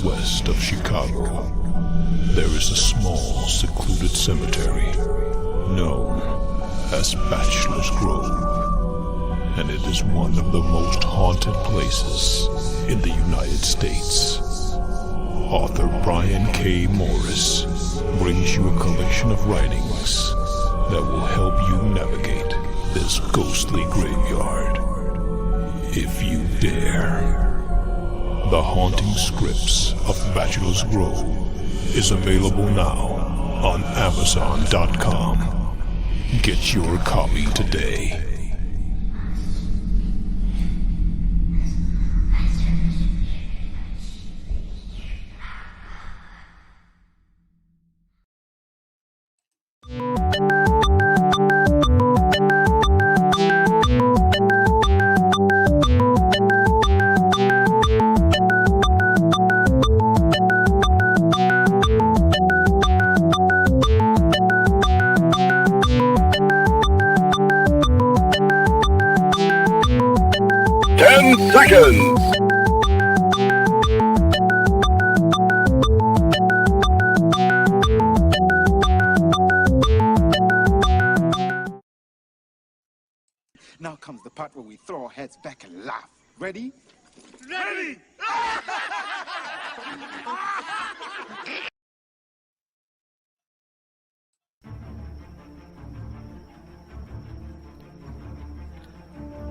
southwest of Chicago, there is a small, secluded cemetery known as Bachelor's Grove, and it is one of the most haunted places in the United States. Author Brian K. Morris brings you a collection of writings that will help you navigate this ghostly graveyard, if you dare. The Haunting Scripts of Bachelor's Grove is available now on Amazon.com. Get your copy today. Seconds. Now comes the part where we throw our heads back and laugh. Ready? Ready!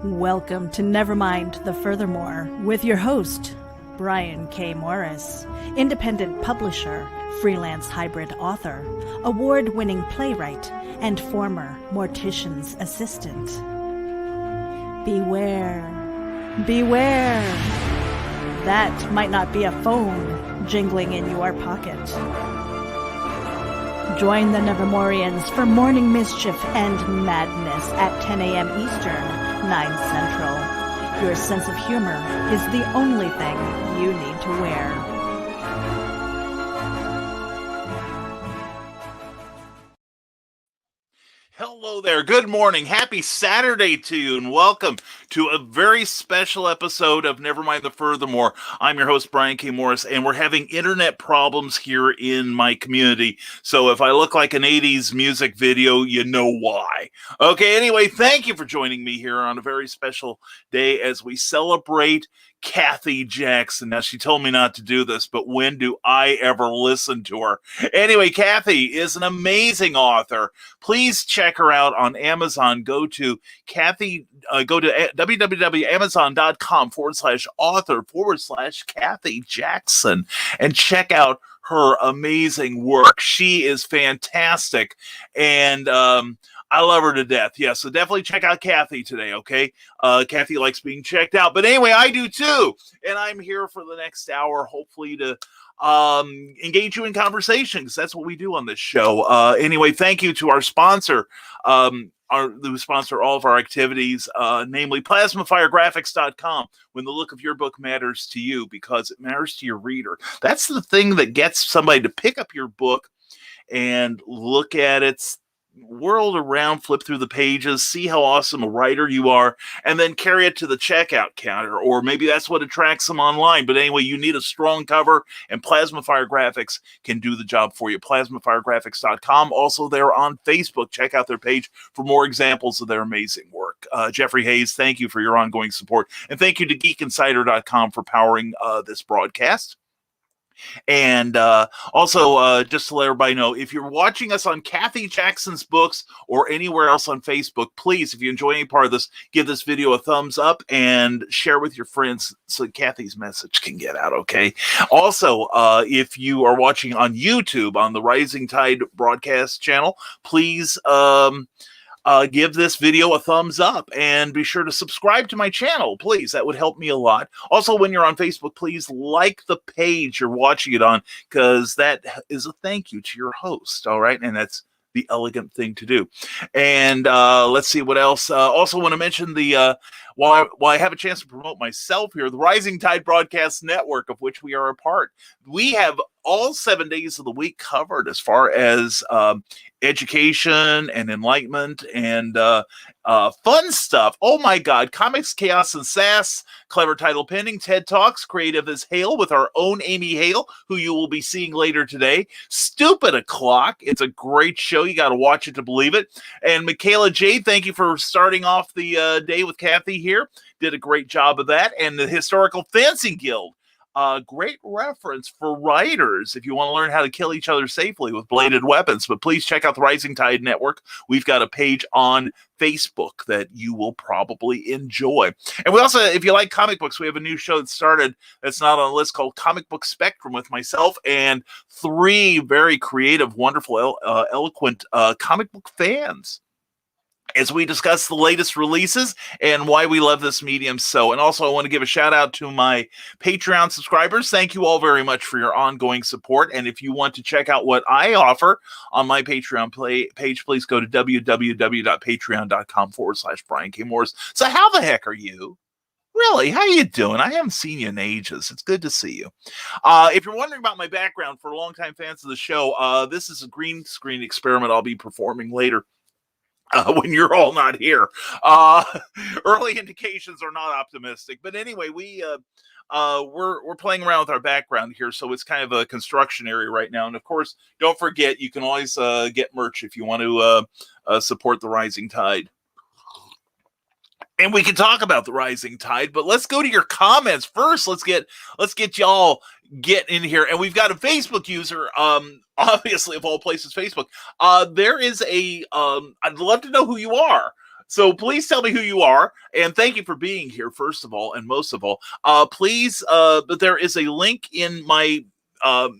Welcome to Nevermind, the Furthermore, with your host, Brian K. Morris, independent publisher, freelance hybrid author, award-winning playwright, and former mortician's assistant. Beware, beware. That might not be a phone jingling in your pocket. Join the Nevermorians for morning mischief and madness at 10 a.m. Eastern, 9 Central. Your sense of humor is the only thing you need to wear. Hello there. Good morning. Happy Saturday to you, and welcome to a very special episode of Nevermind the Furthermore. I'm your host, Brian K. Morris, and we're having internet problems here in my community. So if I look like an 80s music video, you know why. Okay, anyway, thank you for joining me here on a very special day as we celebrate Cathy Jackson. Now, she told me not to do this, but when do I ever listen to her? Anyway, Cathy is an amazing author. Please check her out on Amazon. Go to www.amazon.com/author/Cathy Jackson and check out her amazing work. She is fantastic, and I love her to death. Yeah, so definitely check out Cathy today, okay? Cathy likes being checked out. But anyway, I do too. And I'm here for the next hour, hopefully to engage you in conversation, because that's what we do on this show. Anyway, thank you to our sponsor, who sponsor all of our activities, namely PlasmaFireGraphics.com. When the look of your book matters to you, because it matters to your reader. That's the thing that gets somebody to pick up your book and look at it, whirl around, flip through the pages, see how awesome a writer you are, and then carry it to the checkout counter. Or maybe that's what attracts them online. But anyway, you need a strong cover, and Plasma Fire Graphics can do the job for you. PlasmaFireGraphics.com. Also, they're on Facebook. Check out their page for more examples of their amazing work. Jeffrey Hayes, thank you for your ongoing support. And thank you to GeekInsider.com for powering this broadcast. And also, just to let everybody know, if you're watching us on Cathy Jackson's books or anywhere else on Facebook, please, if you enjoy any part of this, give this video a thumbs up and share with your friends so Cathy's message can get out, okay? Also, if you are watching on YouTube on the Rising Tide broadcast channel, please give this video a thumbs up and be sure to subscribe to my channel, please. That would help me a lot. Also, when you're on Facebook, please like the page you're watching it on, because that is a thank you to your host, all right? And that's the elegant thing to do. And let's see what else. Also want to mention the while I have a chance to promote myself here, the Rising Tide Broadcast Network, of which we are a part. We have all 7 days of the week covered as far as education and enlightenment and fun stuff. Oh my God. Comics, Chaos, and Sass. Clever title pending. TED Talks. Creative as Hale with our own Amy Hale, who you will be seeing later today. Stupid O'Clock. It's a great show. You got to watch it to believe it. And Michaela J., thank you for starting off the day with Cathy here. Did a great job of that. And the Historical Fancy Guild. Great reference for writers if you want to learn how to kill each other safely with bladed weapons. But please check out the Rising Tide Network. We've got a page on Facebook that you will probably enjoy. And we also, if you like comic books, we have a new show that started that's not on the list called Comic Book Spectrum with myself and 3 very creative, wonderful, eloquent comic book fans, as we discuss the latest releases and why we love this medium so. And also, I want to give a shout out to my Patreon subscribers. Thank you all very much for your ongoing support. And if you want to check out what I offer on my Patreon page, please go to www.patreon.com/Brian K. Morris. So how the heck are you? Really? How you doing? I haven't seen you in ages. It's good to see you. If you're wondering about my background, for longtime fans of the show, this is a green screen experiment I'll be performing later. When you're all not here. Early indications are not optimistic. But anyway, we're playing around with our background here, so it's kind of a construction area right now. And of course, don't forget, you can always get merch if you want to support the Rising Tide. And we can talk about the Rising Tide, but let's go to your comments first. Let's get y'all get in here. And we've got a Facebook user, obviously of all places, Facebook. There is I'd love to know who you are. So please tell me who you are, and thank you for being here, first of all, and most of all. Please, but there is a link in my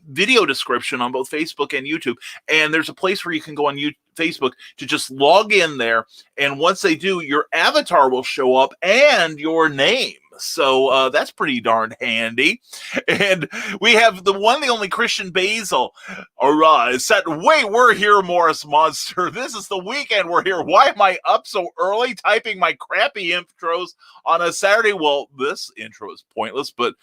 video description on both Facebook and YouTube, and there's a place where you can go on Facebook to just log in there, and once they do, your avatar will show up and your name. So that's pretty darn handy. And we have the one, the only Christian Basil. All right, set. Wait, we're here, Morris Monster. This is the weekend. We're here. Why am I up so early typing my crappy intros on a Saturday? Well, this intro is pointless, but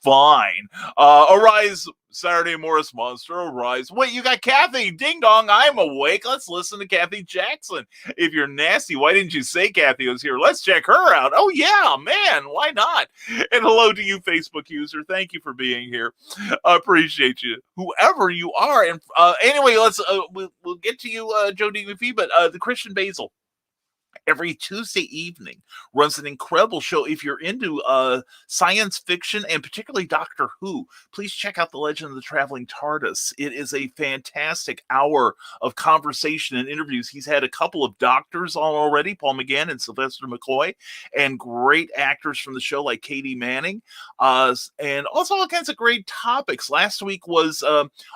fine. Arise, Saturday, Morris Monster. Arise. Wait, you got Cathy. Ding dong. I'm awake. Let's listen to Cathy Jackson. If you're nasty, why didn't you say Cathy was here? Let's check her out. Oh yeah, man. Why not? And hello to you, Facebook user. Thank you for being here. Appreciate you, whoever you are. And anyway, let's we'll get to you, Joe D. McPhee. But the Christian Basil, every Tuesday evening, runs an incredible show. If you're into science fiction and particularly Doctor Who, please check out The Legend of the Traveling TARDIS. It is a fantastic hour of conversation and interviews. He's had a couple of doctors on already, Paul McGann and Sylvester McCoy, and great actors from the show like Katie Manning, and also all kinds of great topics. Last week was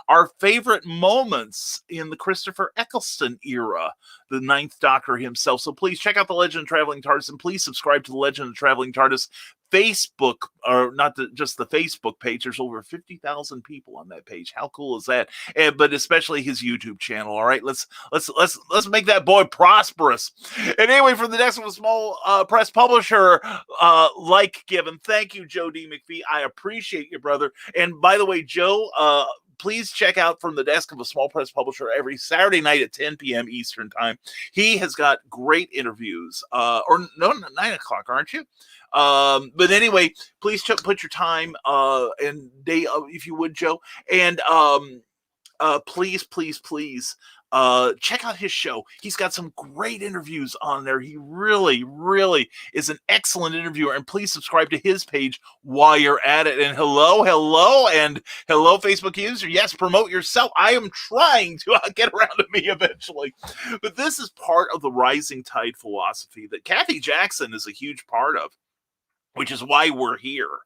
our favorite moments in the Christopher Eccleston era, the Ninth Doctor himself. So please check out The Legend of Traveling TARDIS, and please subscribe to The Legend of Traveling TARDIS Facebook, or not just the Facebook page. There's over 50,000 people on that page. How cool is that? But especially his YouTube channel. All right, let's make that boy prosperous. And anyway, from the desk of a small press publisher like Given, thank you, Joe D. McPhee. I appreciate you, brother. And by the way, Joe, please check out From the Desk of a Small Press Publisher every Saturday night at 10 p.m. Eastern Time. He has got great interviews. Or no, 9 o'clock, aren't you? But anyway, please put your time and day, if you would, Joe. And please check out his show. He's got some great interviews on there. He really, really is an excellent interviewer. And please subscribe to his page while you're at it. And hello, Facebook user. Yes, promote yourself. I am trying to get around to me eventually. But this is part of the Rising Tide philosophy that Cathy Jackson is a huge part of, which is why we're here.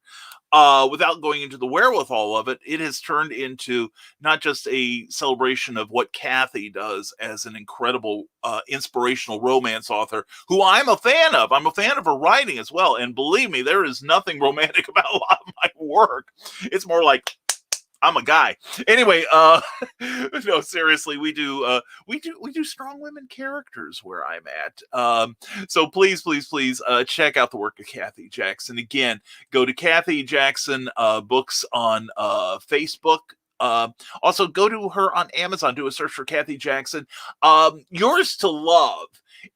Without going into the wherewithal of it, it has turned into not just a celebration of what Cathy does as an incredible, inspirational romance author, who I'm a fan of. I'm a fan of her writing as well. And believe me, there is nothing romantic about a lot of my work. It's more like, I'm a guy. Anyway, no, seriously, we do strong women characters where I'm at. So please, check out the work of Cathy Jackson. Again, go to Cathy Jackson Books on Facebook. Also, go to her on Amazon. Do a search for Cathy Jackson. Yours to Love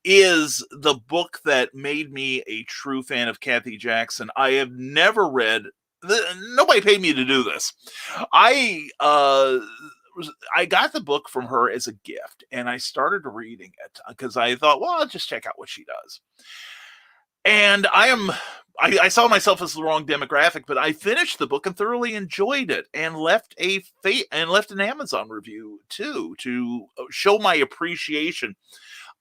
is the book that made me a true fan of Cathy Jackson. I have never read. Nobody paid me to do this. I got the book from her as a gift, and I started reading it because I thought, well, I'll just check out what she does. And I saw myself as the wrong demographic, but I finished the book and thoroughly enjoyed it, and left an Amazon review too to show my appreciation.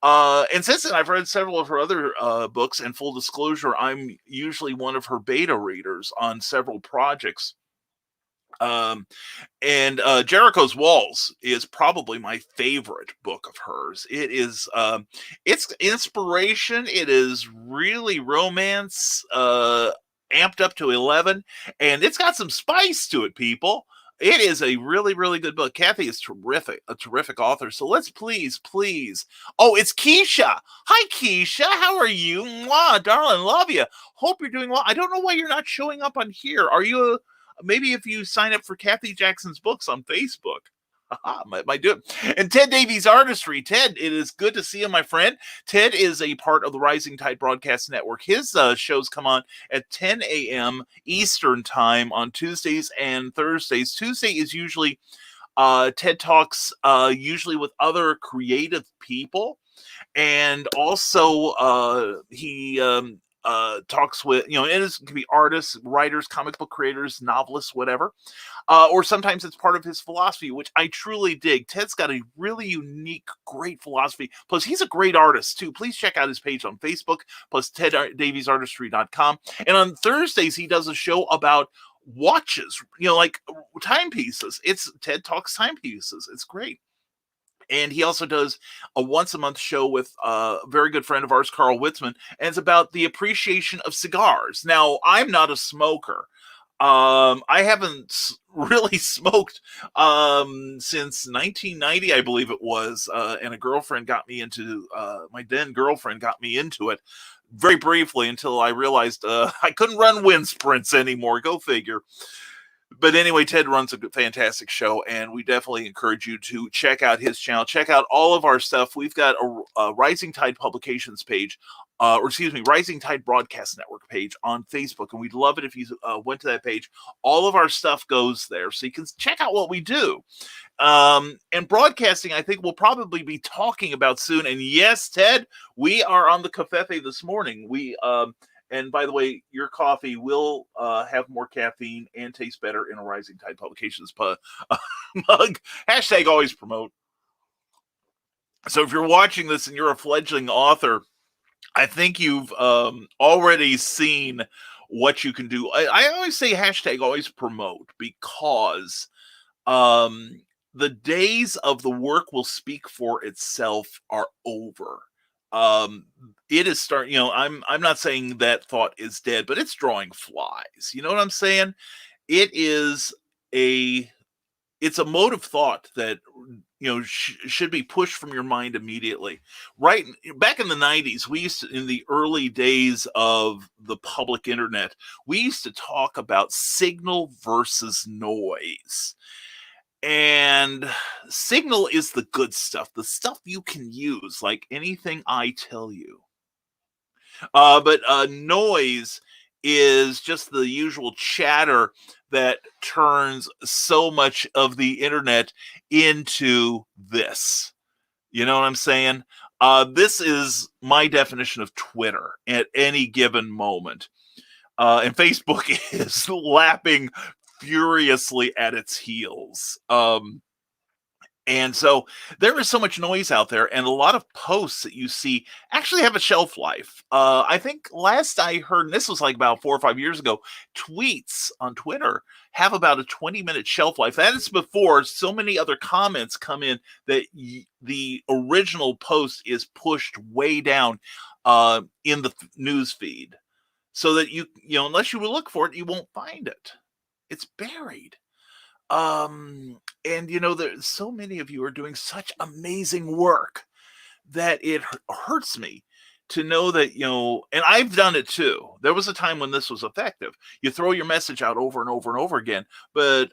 And since then, I've read several of her other books. And full disclosure, I'm usually one of her beta readers on several projects. And Jericho's Walls is probably my favorite book of hers. It is, it's inspiration. It is really romance, amped up to 11, and it's got some spice to it, people. It is a really, really good book. Cathy is a terrific author. So let's please. Oh, it's Keisha. Hi, Keisha. How are you? Mwah, darling, love you. Hope you're doing well. I don't know why you're not showing up on here. Are you? Maybe if you sign up for Cathy Jackson's books on Facebook. Might do it. And Ted Davies Artistry. Ted, it is good to see you, my friend. Ted is a part of the Rising Tide Broadcast Network. His shows come on at 10 a.m. Eastern Time on Tuesdays and Thursdays. Tuesday is usually TED Talks, usually with other creative people. And also he talks with, it can be artists, writers, comic book creators, novelists, whatever. Or sometimes it's part of his philosophy, which I truly dig. Ted's got a really unique, great philosophy. Plus, he's a great artist, too. Please check out his page on Facebook, plus TedDaviesArtistry.com. And on Thursdays, he does a show about watches, like timepieces. It's TED Talks Timepieces. It's great. And he also does a once-a-month show with a very good friend of ours, Carl Witzman, and it's about the appreciation of cigars. Now, I'm not a smoker. I haven't really smoked since 1990, I believe it was, and a girlfriend got me into, my then girlfriend got me into it very briefly until I realized I couldn't run wind sprints anymore. Go figure. But anyway, Ted runs a fantastic show, and we definitely encourage you to check out his channel. Check out all of our stuff. We've got a Rising Tide Publications page, Rising Tide Broadcast Network page on Facebook, and we'd love it if you went to that page. All of our stuff goes there, so you can check out what we do. And broadcasting, I think we'll probably be talking about soon. And yes, Ted, we are on the Cafefe this morning. And by the way, your coffee will have more caffeine and taste better in a Rising Tide Publications mug. Hashtag always promote. So if you're watching this and you're a fledgling author, I think you've already seen what you can do. I always say hashtag always promote because the days of the work will speak for itself are over. It is starting, I'm not saying that thought is dead, but it's drawing flies. You know what I'm saying? It's a mode of thought that, should be pushed from your mind immediately. Right. Back in the 90s, in the early days of the public internet, we used to talk about signal versus noise. And signal is the good stuff, the stuff you can use, like anything I tell you. But noise is just the usual chatter that turns so much of the internet into this. You know what I'm saying? This is my definition of Twitter at any given moment. And Facebook is lapping furiously at its heels. And so there is so much noise out there, and a lot of posts that you see actually have a shelf life. I think last I heard, and this was like about 4 or 5 years ago, tweets on Twitter have about a 20-minute shelf life. That is before so many other comments come in that the original post is pushed way down in the news feed, so that unless you look for it, you won't find it. It's buried. And there's so many of you are doing such amazing work that it hurts me to know that, and I've done it too. There was a time when this was effective. You throw your message out over and over and over again, but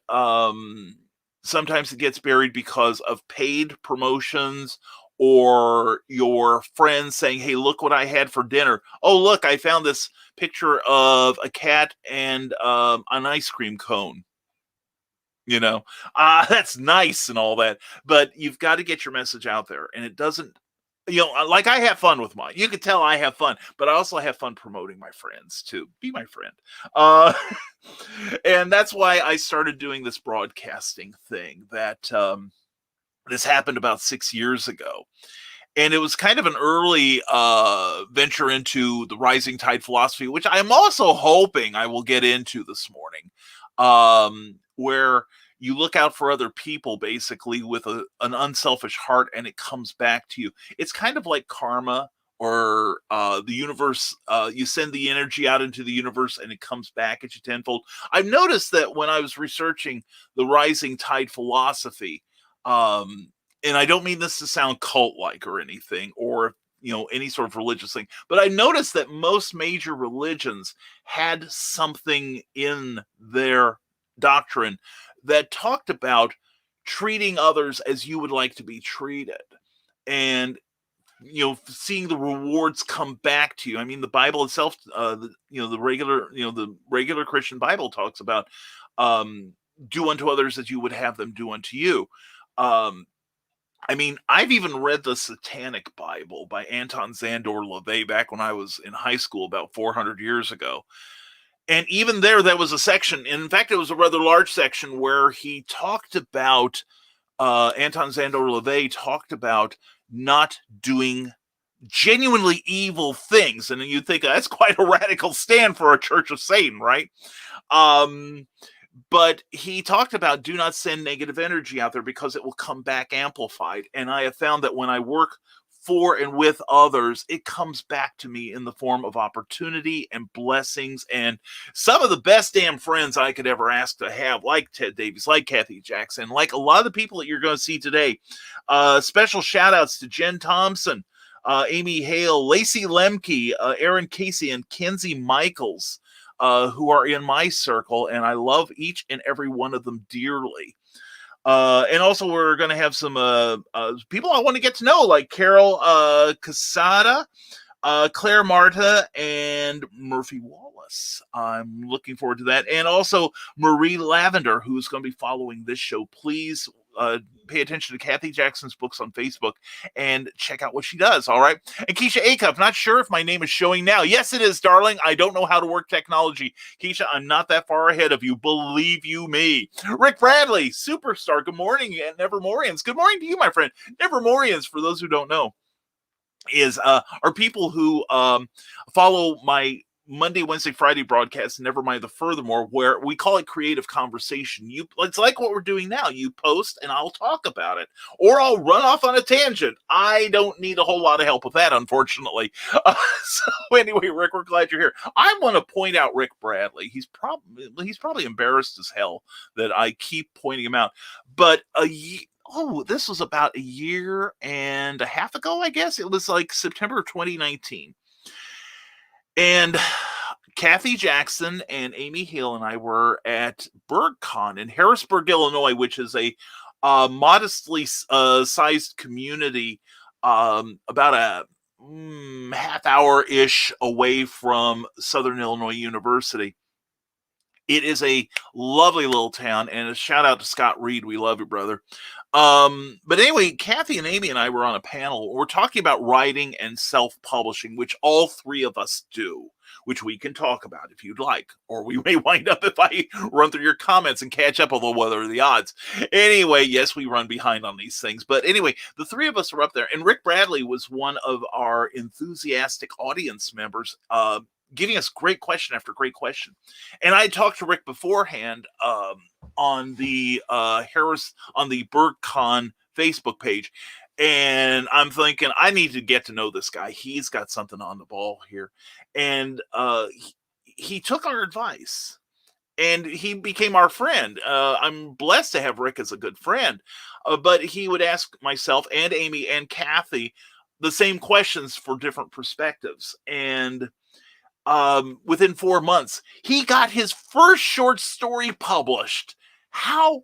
sometimes it gets buried because of paid promotions or your friends saying, hey, look what I had for dinner. Oh, look, I found this picture of a cat and an ice cream cone. That's nice and all that, but you've got to get your message out there. And it doesn't, like I have fun with mine. You can tell I have fun, but I also have fun promoting my friends too. Be my friend. Uh, and that's why I started doing this broadcasting thing that this happened about 6 years ago. And it was kind of an early venture into the rising tide philosophy, which I'm also hoping I will get into this morning, where you look out for other people basically with an unselfish heart, and it comes back to you. It's kind of like karma or the universe. You send the energy out into the universe and it comes back at you tenfold. I've noticed that when I was researching the rising tide philosophy, and I don't mean this to sound cult-like or anything, or any sort of religious thing, but I noticed that most major religions had something in their doctrine that talked about treating others as you would like to be treated, and seeing the rewards come back to you. I mean, the Bible itself, the regular Christian Bible talks about do unto others as you would have them do unto you. I mean, I've even read the Satanic Bible by Anton Szandor LaVey back when I was in high school about 400 years ago. And even there was a section, and in fact, it was a rather large section, where he talked about, Anton Szandor LaVey talked about not doing genuinely evil things. And you'd think that's quite a radical stand for a Church of Satan, right? But he talked about do not send negative energy out there because it will come back amplified. And I have found that when I work for and with others, it comes back to me in the form of opportunity and blessings. And some of the best damn friends I could ever ask to have, like Ted Davies, like Cathy Jackson, like a lot of the people that you're going to see today. Special shout outs to Jen Thompson, Amy Hale, Lacey Lemke, Aaron Casey, and Kenzie Michaels. Who are in my circle, and I love each and every one of them dearly. And also, we're going to have some people I want to get to know, like Carol Casada, Claire Marta, and Murphy Wallace. I'm looking forward to that. And also Marie Lavender, who's going to be following this show. Please pay attention to Cathy Jackson's books on Facebook and check out what she does. All right. And Keisha Acuff, not sure if my name is showing now. Yes, it is, darling. I don't know how to work technology. Keisha, I'm not that far ahead of you. Believe you me. Rick Bradley, superstar. Good morning, Nevermorians. Good morning to you, my friend. Nevermorians, for those who don't know, are people who follow my Monday, Wednesday, Friday broadcast, Nevermind the Furthermore, where we call it creative conversation. It's like what we're doing now. You post and I'll talk about it, or I'll run off on a tangent. I don't need a whole lot of help with that, unfortunately. So anyway, Rick, we're glad you're here. I want to point out Rick Bradley. He's probably embarrassed as hell that I keep pointing him out. But this was about a year and a half ago, I guess. It was like September 2019. And Cathy Jackson and Amy Hill and I were at BurgCon in Harrisburg, Illinois, which is a modestly sized community about a half hour-ish away from Southern Illinois University. It is a lovely little town, and a shout out to Scott Reed. We love you, brother. But anyway, Cathy and Amy and I were on a panel. We're talking about writing and self-publishing, which all three of us do, which we can talk about if you'd like. Or we may wind up if I run through your comments and catch up, although what are the odds? Anyway, yes, we run behind on these things. But anyway, the three of us are up there, and Rick Bradley was one of our enthusiastic audience members, giving us great question after great question. And I talked to Rick beforehand on the BurgCon Facebook page, and I'm thinking I need to get to know this guy. He's got something on the ball here, and he took our advice, and he became our friend. I'm blessed to have Rick as a good friend, but he would ask myself and Amy and Cathy the same questions for different perspectives, and within 4 months, he got his first short story published. How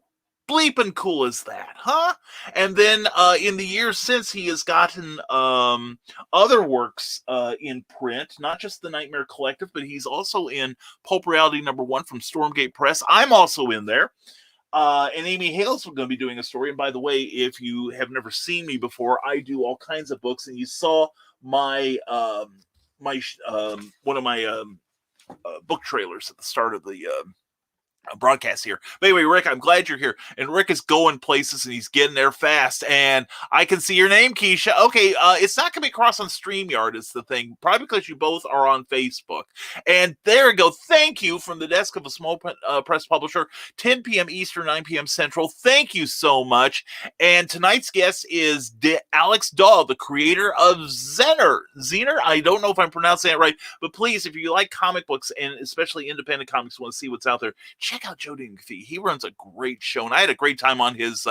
bleeping cool is that, huh? And then in the years since, he has gotten other works in print, not just the Nightmare Collective, but he's also in Pulp Reality #1 from Stormgate Press. I'm also in there. And Amy Hale's going to be doing a story. And by the way, if you have never seen me before, I do all kinds of books. And you saw my one of my book trailers at the start of the broadcast here. But anyway, Rick, I'm glad you're here. And Rick is going places and he's getting there fast. And I can see your name, Keisha. Okay, it's not going to be across on StreamYard is the thing, probably because you both are on Facebook. And there we go. Thank you from the desk of a small press publisher, 10 p.m. Eastern, 9 p.m. Central. Thank you so much. And tonight's guest is Alex Daw, the creator of Zener. I don't know if I'm pronouncing that right, but please, if you like comic books and especially independent comics, want to see what's out there, check out Jody McPhee. He runs a great show, and I had a great time on his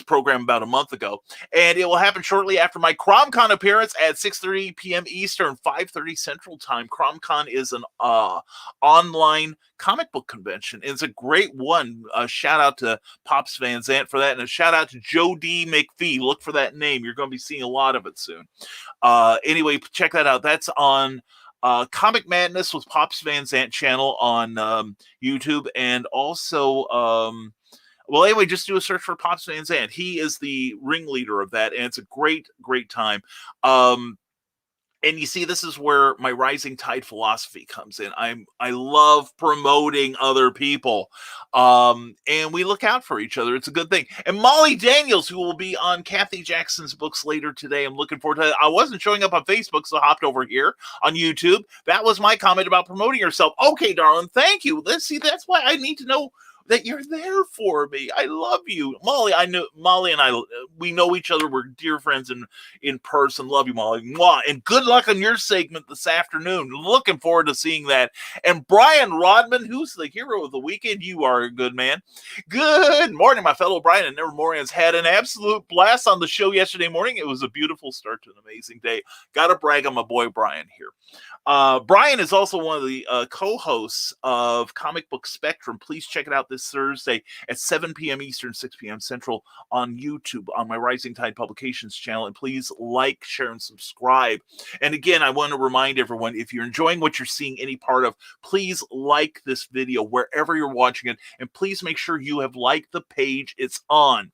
program about a month ago. And it will happen shortly after my CromCon appearance at 6:30 p.m. Eastern, 5:30 Central Time. CromCon is an online comic book convention, and it's a great one. A shout out to Pops Van Zant for that, and a shout out to Jody McPhee. Look for that name. You're going to be seeing a lot of it soon. Anyway, check that out. That's on Comic Madness with Pops Van Zant channel on YouTube, and also well, anyway, just do a search for Pops Van Zant. He is the ringleader of that, and it's a great time. And you see, this is where my rising tide philosophy comes in. I love promoting other people, and we look out for each other. It's a good thing. And Molly Daniels, who will be on Cathy Jackson's books later today, I'm looking forward to that. I wasn't showing up on Facebook, so I hopped over here on YouTube. That was my comment about promoting yourself. Okay, darling, thank you. That's why I need to know that you're there for me. I love you, Molly. I know Molly and I. We know each other. We're dear friends in person. Love you, Molly. Mwah. And good luck on your segment this afternoon. Looking forward to seeing that. And Brian Rodman, who's the hero of the weekend. You are a good man. Good morning, my fellow Brian and Nevermorians. Had an absolute blast on the show yesterday morning. It was a beautiful start to an amazing day. Got to brag on my boy Brian here. Brian is also one of the co-hosts of Comic Book Spectrum. Please check it out this Thursday at 7 p.m. Eastern, 6 p.m. Central on YouTube on my Rising Tide Publications channel. And please like, share, and subscribe. And again, I want to remind everyone, if you're enjoying what you're seeing any part of, please like this video wherever you're watching it. And please make sure you have liked the page it's on.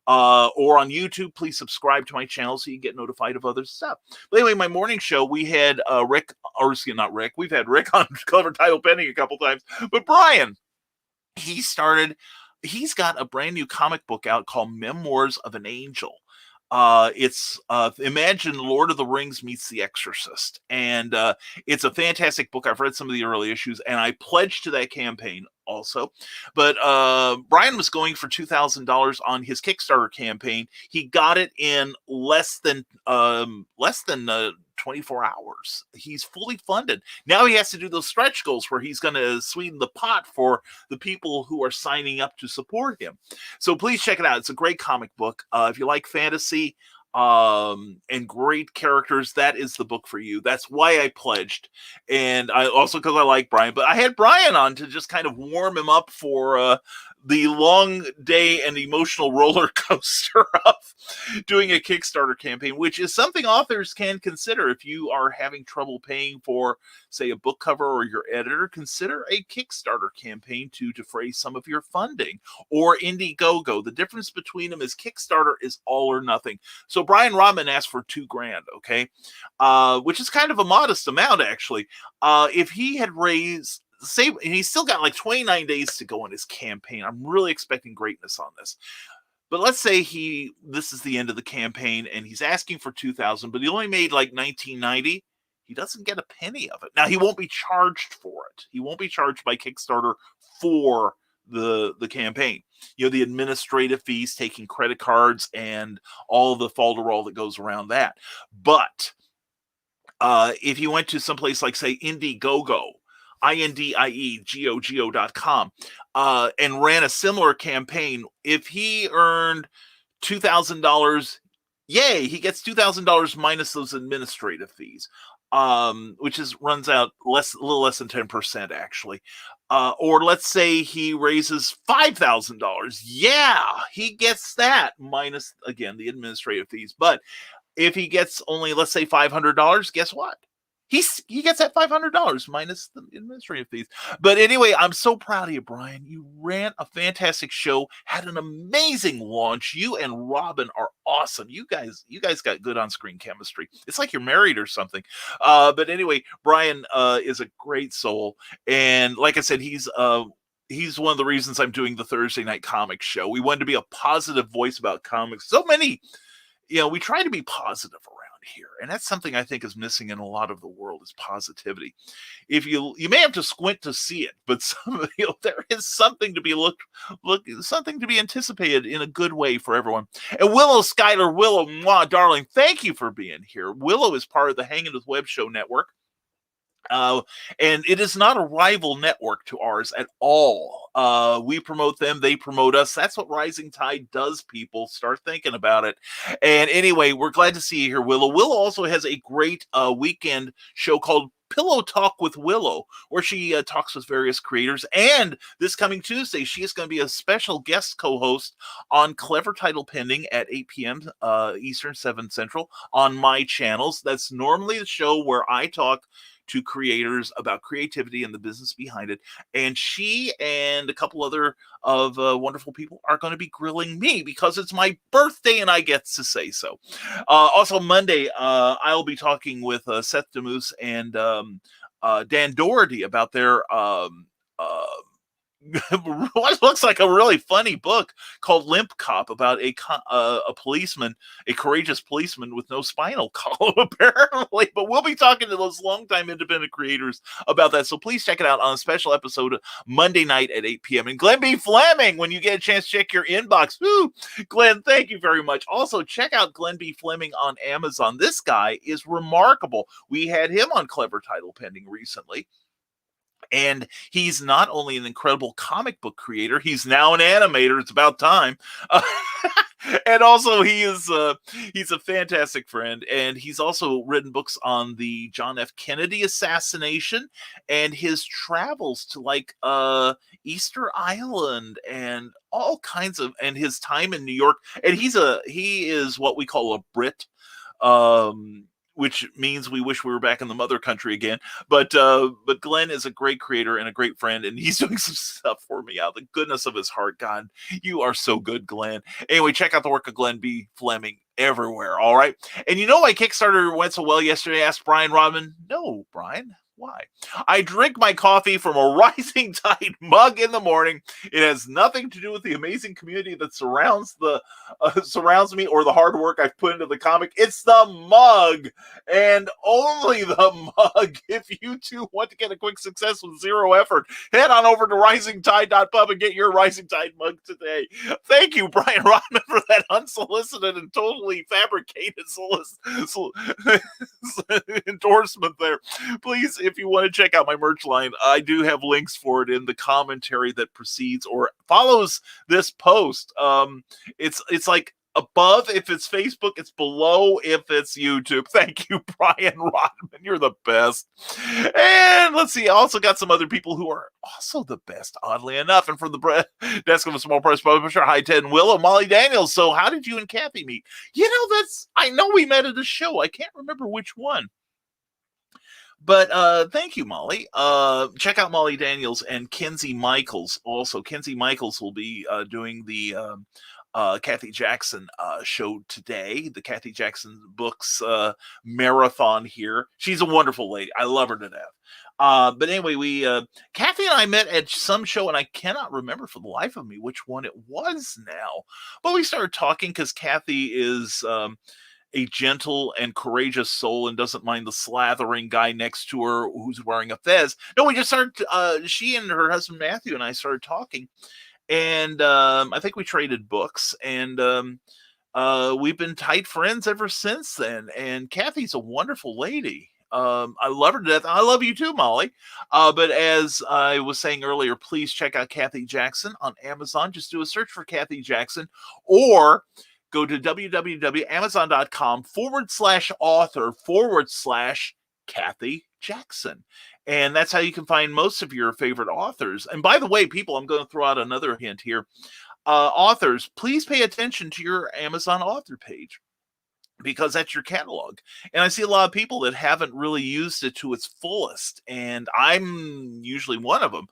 Or on YouTube, please subscribe to my channel so you get notified of other stuff. But anyway, my morning show, we had Rick, or excuse me, not Rick, we've had Rick on Cover Title Pending a couple times, but Brian, he's got a brand new comic book out called Memoirs of an Angel. It's imagine Lord of the Rings meets The Exorcist, and it's a fantastic book. I've read some of the early issues, and I pledged to that campaign also. But Brian was going for $2,000 on his Kickstarter campaign. He got it in less than 24 hours. He's fully funded. Now he has to do those stretch goals where he's going to sweeten the pot for the people who are signing up to support him. So please check it out. It's a great comic book. If you like fantasy and great characters, that is the book for you. That's why I pledged. And I also, because I like Brian, but I had Brian on to just kind of warm him up for the long day and emotional roller coaster of doing a Kickstarter campaign, which is something authors can consider. If you are having trouble paying for, say, a book cover or your editor, consider a Kickstarter campaign to defray some of your funding, or Indiegogo. The difference between them is Kickstarter is all or nothing. So Brian Rodman asked for $2,000, okay, which is kind of a modest amount, actually. If he had raised, say, he's still got like 29 days to go in his campaign. I'm really expecting greatness on this. But let's say this is the end of the campaign and he's asking for $2,000, but he only made like $1,990. He doesn't get a penny of it. Now, he won't be charged for it. He won't be charged by Kickstarter for the campaign. You know, the administrative fees, taking credit cards, and all the falderall that goes around that. But if you went to someplace like, say, Indiegogo, INDIEGOGO.com, and ran a similar campaign, if he earned $2,000, yay, he gets $2,000 minus those administrative fees, which runs out a little less than 10%, actually. or let's say he raises $5,000. Yeah, he gets that minus, again, the administrative fees. But if he gets only, let's say, $500, guess what? He gets that $500 minus the administrative fees. But anyway, I'm so proud of you, Brian. You ran a fantastic show, had an amazing launch. You and Robin are awesome. You guys got good on-screen chemistry. It's like you're married or something. But anyway, Brian is a great soul, and like I said, he's one of the reasons I'm doing the Thursday night comic show. We wanted to be a positive voice about comics. So many, we try to be positive around here, and that's something I think is missing in a lot of the world, is positivity. If you may have to squint to see it, but there is something to be something to be anticipated in a good way for everyone. And Willow Schuyler, Willow, mwah, darling, thank you for being here. Willow is part of the Hanging with Web Show network. And it is not a rival network to ours at all. We promote them, they promote us. That's what Rising Tide does, people. Start thinking about it. And anyway, we're glad to see you here, Willow. Willow also has a great weekend show called Pillow Talk with Willow, where she talks with various creators. And this coming Tuesday, she is going to be a special guest co-host on Clever Title Pending at 8 p.m. Eastern, 7 Central on my channels. That's normally the show where I talk to creators about creativity and the business behind it. And she and a couple other of wonderful people are going to be grilling me because it's my birthday and I get to say so. Also Monday, I'll be talking with Seth DeMoose and Dan Doherty about their what looks like a really funny book called Limp Cop, about a policeman, a courageous policeman with no spinal column, apparently. But we'll be talking to those longtime independent creators about that. So please check it out on a special episode Monday night at 8 p.m. And Glenn B. Fleming, when you get a chance, check your inbox. Woo! Glenn, thank you very much. Also, check out Glenn B. Fleming on Amazon. This guy is remarkable. We had him on Clever Title Pending recently. And he's not only an incredible comic book creator, he's now an animator. It's about time. And also he's a fantastic friend. And he's also written books on the John F. Kennedy assassination and his travels to Easter Island and all kinds of, and his time in New York. And he is what we call a Brit. Which means we wish we were back in the mother country again. But Glenn is a great creator and a great friend, and he's doing some stuff for me out of the goodness of his heart. God, you are so good, Glenn. Anyway, check out the work of Glenn B. Fleming everywhere, all right? And my Kickstarter went so well yesterday, asked Brian Rodman. No, Brian. Why? I drink my coffee from a Rising Tide mug in the morning. It has nothing to do with the amazing community that surrounds me or the hard work I've put into the comic. It's the mug, and only the mug. If you too want to get a quick success with zero effort, head on over to risingtide.pub and get your Rising Tide mug today. Thank you, Brian Rodman, for that unsolicited and totally fabricated endorsement there. Please, if you want to check out my merch line, I do have links for it in the commentary that precedes or follows this post. It's like above if it's Facebook, it's below if it's YouTube. Thank you, Brian Rodman. You're the best. And let's see, I also got some other people who are also the best, oddly enough. And from the desk of a small press publisher, hi, Ted and Willow, Molly Daniels. So how did you and Cathy meet? I know we met at a show. I can't remember which one. But thank you, Molly. Check out Molly Daniels and Kenzie Michaels. Also, Kenzie Michaels will be doing the Cathy Jackson show today, the Cathy Jackson Books marathon here. She's a wonderful lady. I love her to death. But anyway, Cathy and I met at some show, and I cannot remember for the life of me which one it was now. But we started talking because Cathy is a gentle and courageous soul and doesn't mind the slathering guy next to her who's wearing a fez. No, we just started, she and her husband Matthew and I started talking, and I think we traded books, and we've been tight friends ever since then. And Cathy's a wonderful lady. I love her to death. I love you too, Molly. But as I was saying earlier, please check out Cathy Jackson on Amazon. Just do a search for Cathy Jackson, or go to www.amazon.com/author/Cathy Jackson. And that's how you can find most of your favorite authors. And by the way, people, I'm going to throw out another hint here. Authors, please pay attention to your Amazon author page, because that's your catalog. And I see a lot of people that haven't really used it to its fullest, and I'm usually one of them.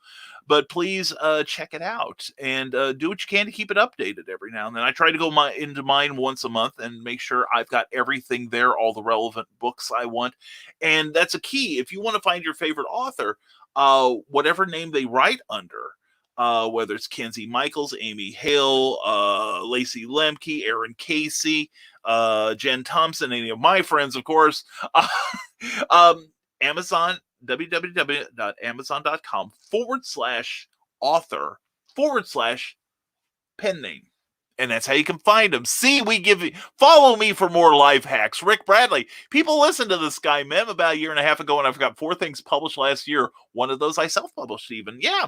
But please check it out and do what you can to keep it updated every now and then. I try to go into mine once a month and make sure I've got everything there, all the relevant books I want. And that's a key. If you want to find your favorite author, whatever name they write under, whether it's Kenzie Michaels, Amy Hale, Lacey Lemke, Aaron Casey, Jen Thompson, any of my friends, of course. Amazon, www.amazon.com/author/pen name. And that's how you can find them. See, follow me for more life hacks. Rick Bradley. People listen to this guy. Met him about a year and a half ago, and I've got 4 things published last year. One of those I self-published even. Yeah.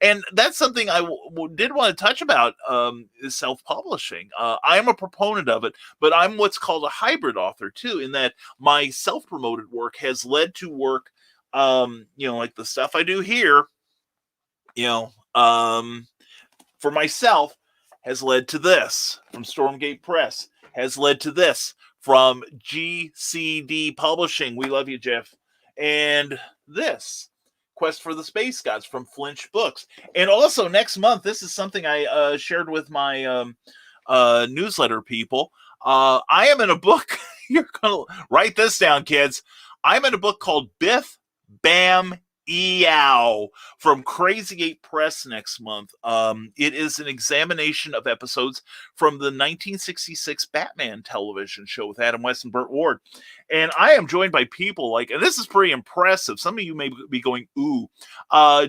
And that's something I did want to touch about, is self-publishing. I am a proponent of it, but I'm what's called a hybrid author too, in that my self-promoted work has led to work, like the stuff I do here, for myself, has led to this from Stormgate Press, has led to this from GCD Publishing. We love you, Jeff. And this, Quest for the Space Gods, from Flinch Books. And also next month, this is something I shared with my newsletter people. I am in a book. You're going to write this down, kids. I'm in a book called Biff Bam Eow from Crazy 8 Press next month. It is an examination of episodes from the 1966 Batman television show with Adam West and Burt Ward. And I am joined by people and this is pretty impressive. Some of you may be going, ooh.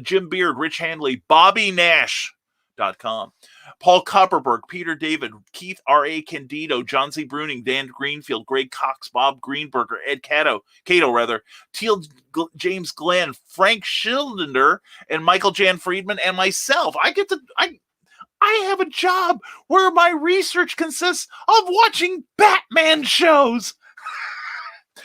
Jim Beard, Rich Handley, Bobby Nash.com, Paul Kupperberg, Peter David, Keith R.A. Candido, John Z. Bruning, Dan Greenfield, Greg Cox, Bob Greenberger, Ed Cato, Teal James Glenn, Frank Schilder, and Michael Jan Friedman, and myself. I have a job where my research consists of watching Batman shows.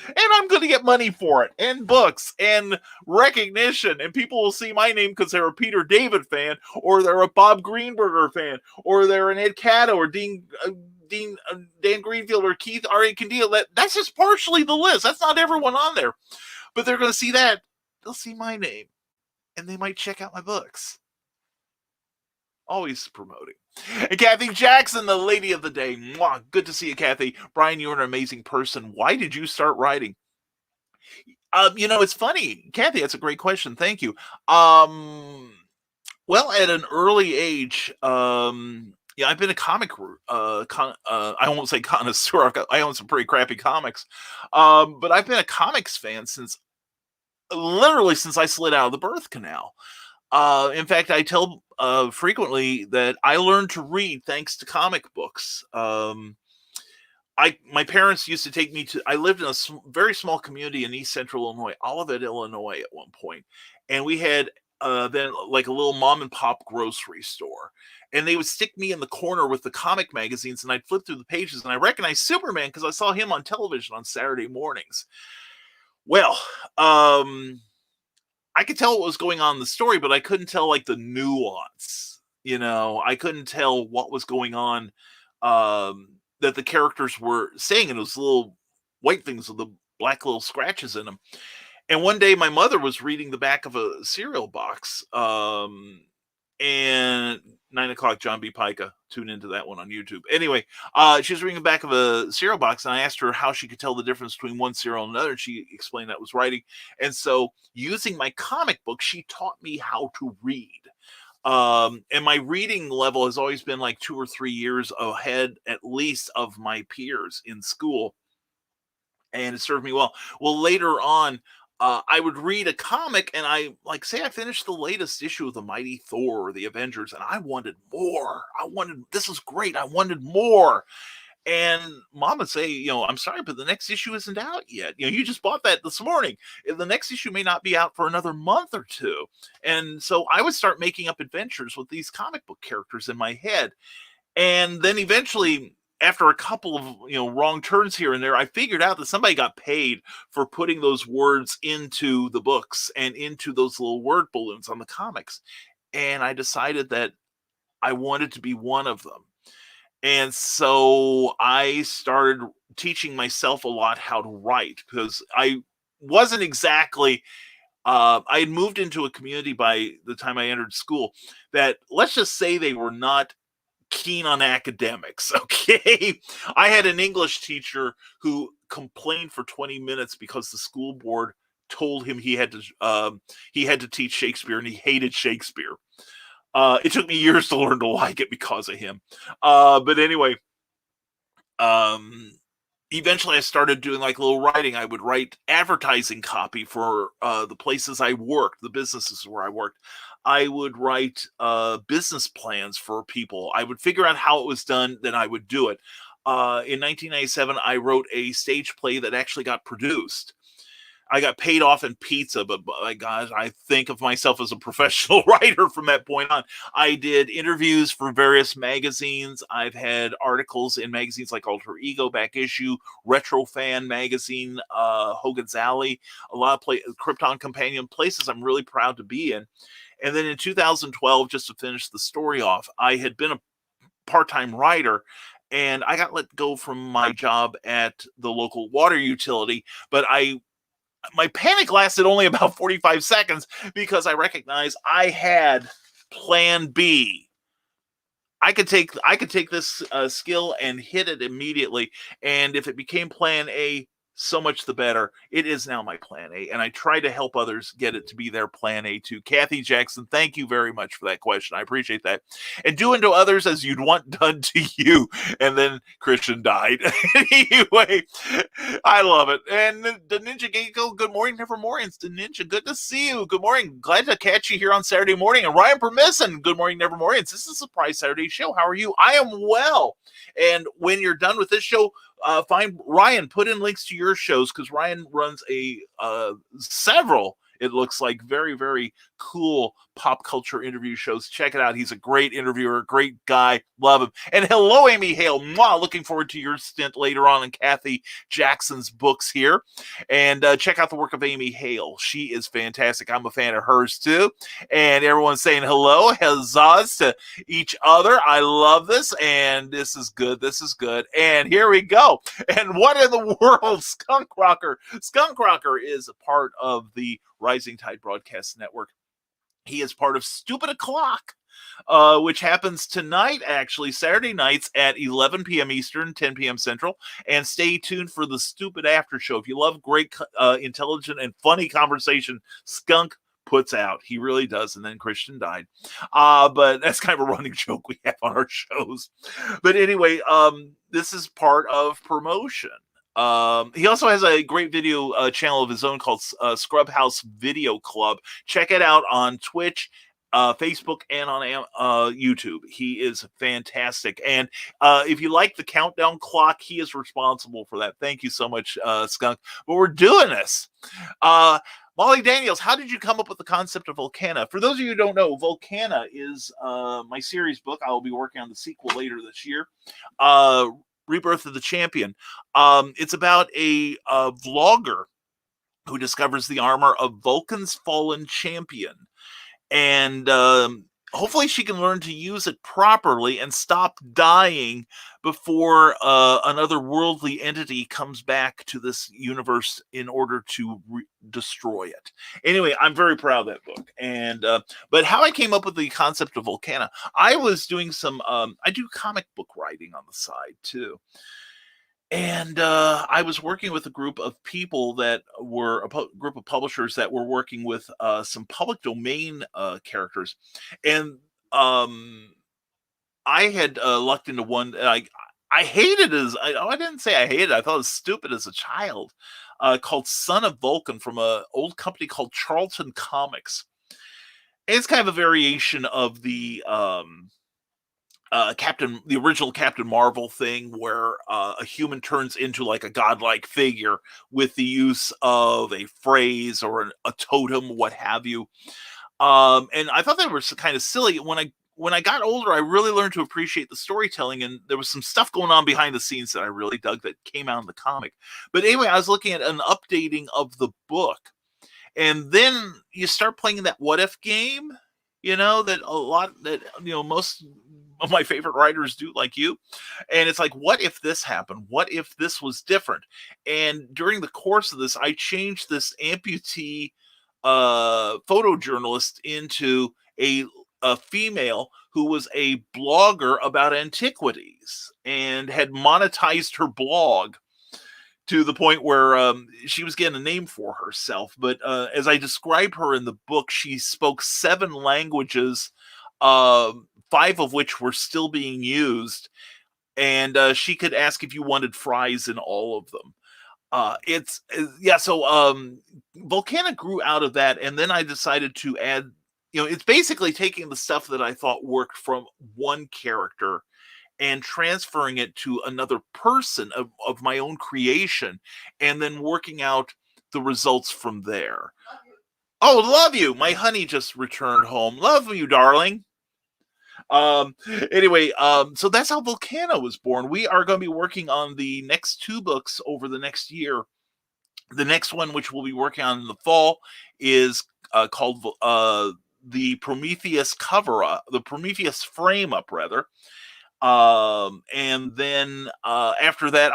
And I'm going to get money for it, and books, and recognition. And people will see my name because they're a Peter David fan, or they're a Bob Greenberger fan, or they're an Ed Cato, or Dan Greenfield, or Keith R.A. Candido. That's just partially the list. That's not everyone on there. But they're going to see that. They'll see my name, and they might check out my books. Always promoting. And Cathy Jackson, the lady of the day. Mwah. Good to see you, Cathy. Brian, you're an amazing person. Why did you start writing? It's funny. Cathy, that's a great question. Thank you. Well, at an early age, I've been a comic, I won't say connoisseur. I own some pretty crappy comics. But I've been a comics fan since I slid out of the birth canal. In fact, I tell frequently that I learned to read thanks to comic books. My parents used to take me I lived in a very small community in East Central Illinois, Olivet, Illinois at one point. And we had then like a little mom and pop grocery store. And they would stick me in the corner with the comic magazines, and I'd flip through the pages, and I recognized Superman because I saw him on television on Saturday mornings. Well, I could tell what was going on in the story, but I couldn't tell the nuance. I couldn't tell what was going on that the characters were saying, and those little white things with the black little scratches in them. And one day my mother was reading the back of a cereal box, and 9 o'clock, John B. Pica. Tune into that one on YouTube. Anyway, she was reading the back of a cereal box, and I asked her how she could tell the difference between one cereal and another. And she explained that was writing. And so using my comic book, she taught me how to read. And my reading level has always been 2 or 3 years ahead, at least, of my peers in school. And it served me well. Well, later on, I would read a comic, and I finished the latest issue of the Mighty Thor or the Avengers, and I wanted more. This was great. I wanted more. And Mom would say, I'm sorry, but the next issue isn't out yet. You just bought that this morning. The next issue may not be out for another month or two. And so I would start making up adventures with these comic book characters in my head. And then eventually after a couple of wrong turns here and there, I figured out that somebody got paid for putting those words into the books and into those little word balloons on the comics. And I decided that I wanted to be one of them. And so I started teaching myself a lot how to write, because I wasn't exactly I had moved into a community by the time I entered school that, let's just say, they were not keen on academics. Okay. I had an English teacher who complained for 20 minutes because the school board told him he had to teach Shakespeare, and he hated Shakespeare. It took me years to learn to like it because of him. But anyway, eventually I started doing like little writing. I would write advertising copy for the places I worked, the businesses where I worked. I would write business plans for people. I would figure out how it was done, then I would do it. In 1997, I wrote a stage play that actually got produced. I got paid off in pizza, but my gosh, I think of myself as a professional writer from that point on. I did interviews for various magazines. I've had articles in magazines like Alter Ego, Back Issue, Retro Fan magazine, Hogan's Alley, a lot of Krypton Companion, places I'm really proud to be in. And then in 2012, just to finish the story off, I had been a part-time writer, and I got let go from my job at the local water utility, but my panic lasted only about 45 seconds because I recognized I had plan B. I could take this skill and hit it immediately. And if it became plan A, so much the better. It is now my plan A, and I try to help others get it to be their plan A too. Cathy Jackson, thank you very much for that question. I appreciate that. And do unto others as you'd want done to you. And then Christian died. Anyway, I love it. And the Ninja Gecko, good morning, Nevermorians. The Ninja, good to see you. Good morning. Glad to catch you here on Saturday morning. And Ryan Permisson, good morning, Nevermorians. This is a surprise Saturday show. How are you? I am well. And when you're done with this show, find Ryan, put in links to your shows, because Ryan runs several, it looks like, very, very cool pop culture interview shows. Check it out. He's a great interviewer, great guy. Love him. And hello, Amy Hale. Mwah, looking forward to your stint later on in Cathy Jackson's books here. And check out the work of Amy Hale. She is fantastic. I'm a fan of hers too. And everyone's saying hello, huzzahs to each other. I love this. And this is good. This is good. And here we go. And what in the world? Skunk Rocker. Skunk Rocker is a part of the Rising Tide Broadcast Network. He is part of Stupid O'Clock, which happens tonight, actually, Saturday nights at 11 p.m. Eastern, 10 p.m. Central. And stay tuned for the Stupid After Show. If you love great, intelligent, and funny conversation, Skunk puts out. He really does. And then Christian died. But that's kind of a running joke we have on our shows. But anyway, this is part of promotion. He also has a great video channel of his own called Scrub House Video Club. Check it out on Twitch, Facebook, and on YouTube. He is fantastic. And if you like the countdown clock, he is responsible for that. Thank you so much, Skunk. But we're doing this. Molly Daniels, how did you come up with the concept of Volcana? For those of you who don't know, Volcana is my series book. I will be working on the sequel later this year. Rebirth of the Champion. It's about a vlogger who discovers the armor of Vulcan's fallen champion. And hopefully she can learn to use it properly and stop dying before another worldly entity comes back to this universe in order to destroy it. Anyway, I'm very proud of that book. And but how I came up with the concept of Volcana, I was doing some, I do comic book writing on the side too. And I was working with a group of people that were a group of publishers that were working with some public domain characters. And I had lucked into one. I hated I didn't say I hated it. I thought it was stupid as a child, called Son of Vulcan from an old company called Charlton Comics. And it's kind of a variation of the the original Captain Marvel thing, where a human turns into like a godlike figure with the use of a phrase or a totem, what have you. And I thought that was kind of silly. When I when I got older, I really learned to appreciate the storytelling, and there was some stuff going on behind the scenes that I really dug that came out in the comic. But anyway, I was looking at an updating of the book, and then you start playing that what if game, that most of my favorite writers do, like you. And it's like, what if this happened? What if this was different? And during the course of this, I changed this amputee photojournalist into a female who was a blogger about antiquities and had monetized her blog to the point where she was getting a name for herself. But as I describe her in the book, she spoke 7 languages, 5 of which were still being used. And she could ask if you wanted fries in all of them. So Volcana grew out of that. And then I decided to add, it's basically taking the stuff that I thought worked from one character and transferring it to another person of my own creation, and then working out the results from there. Oh, love you. My honey just returned home. Love you, darling. Anyway, so that's how Volcano was born. We are going to be working on the next 2 books over the next year. The next one, which we'll be working on in the fall, is called the Prometheus the Prometheus frame up, rather. And then after that,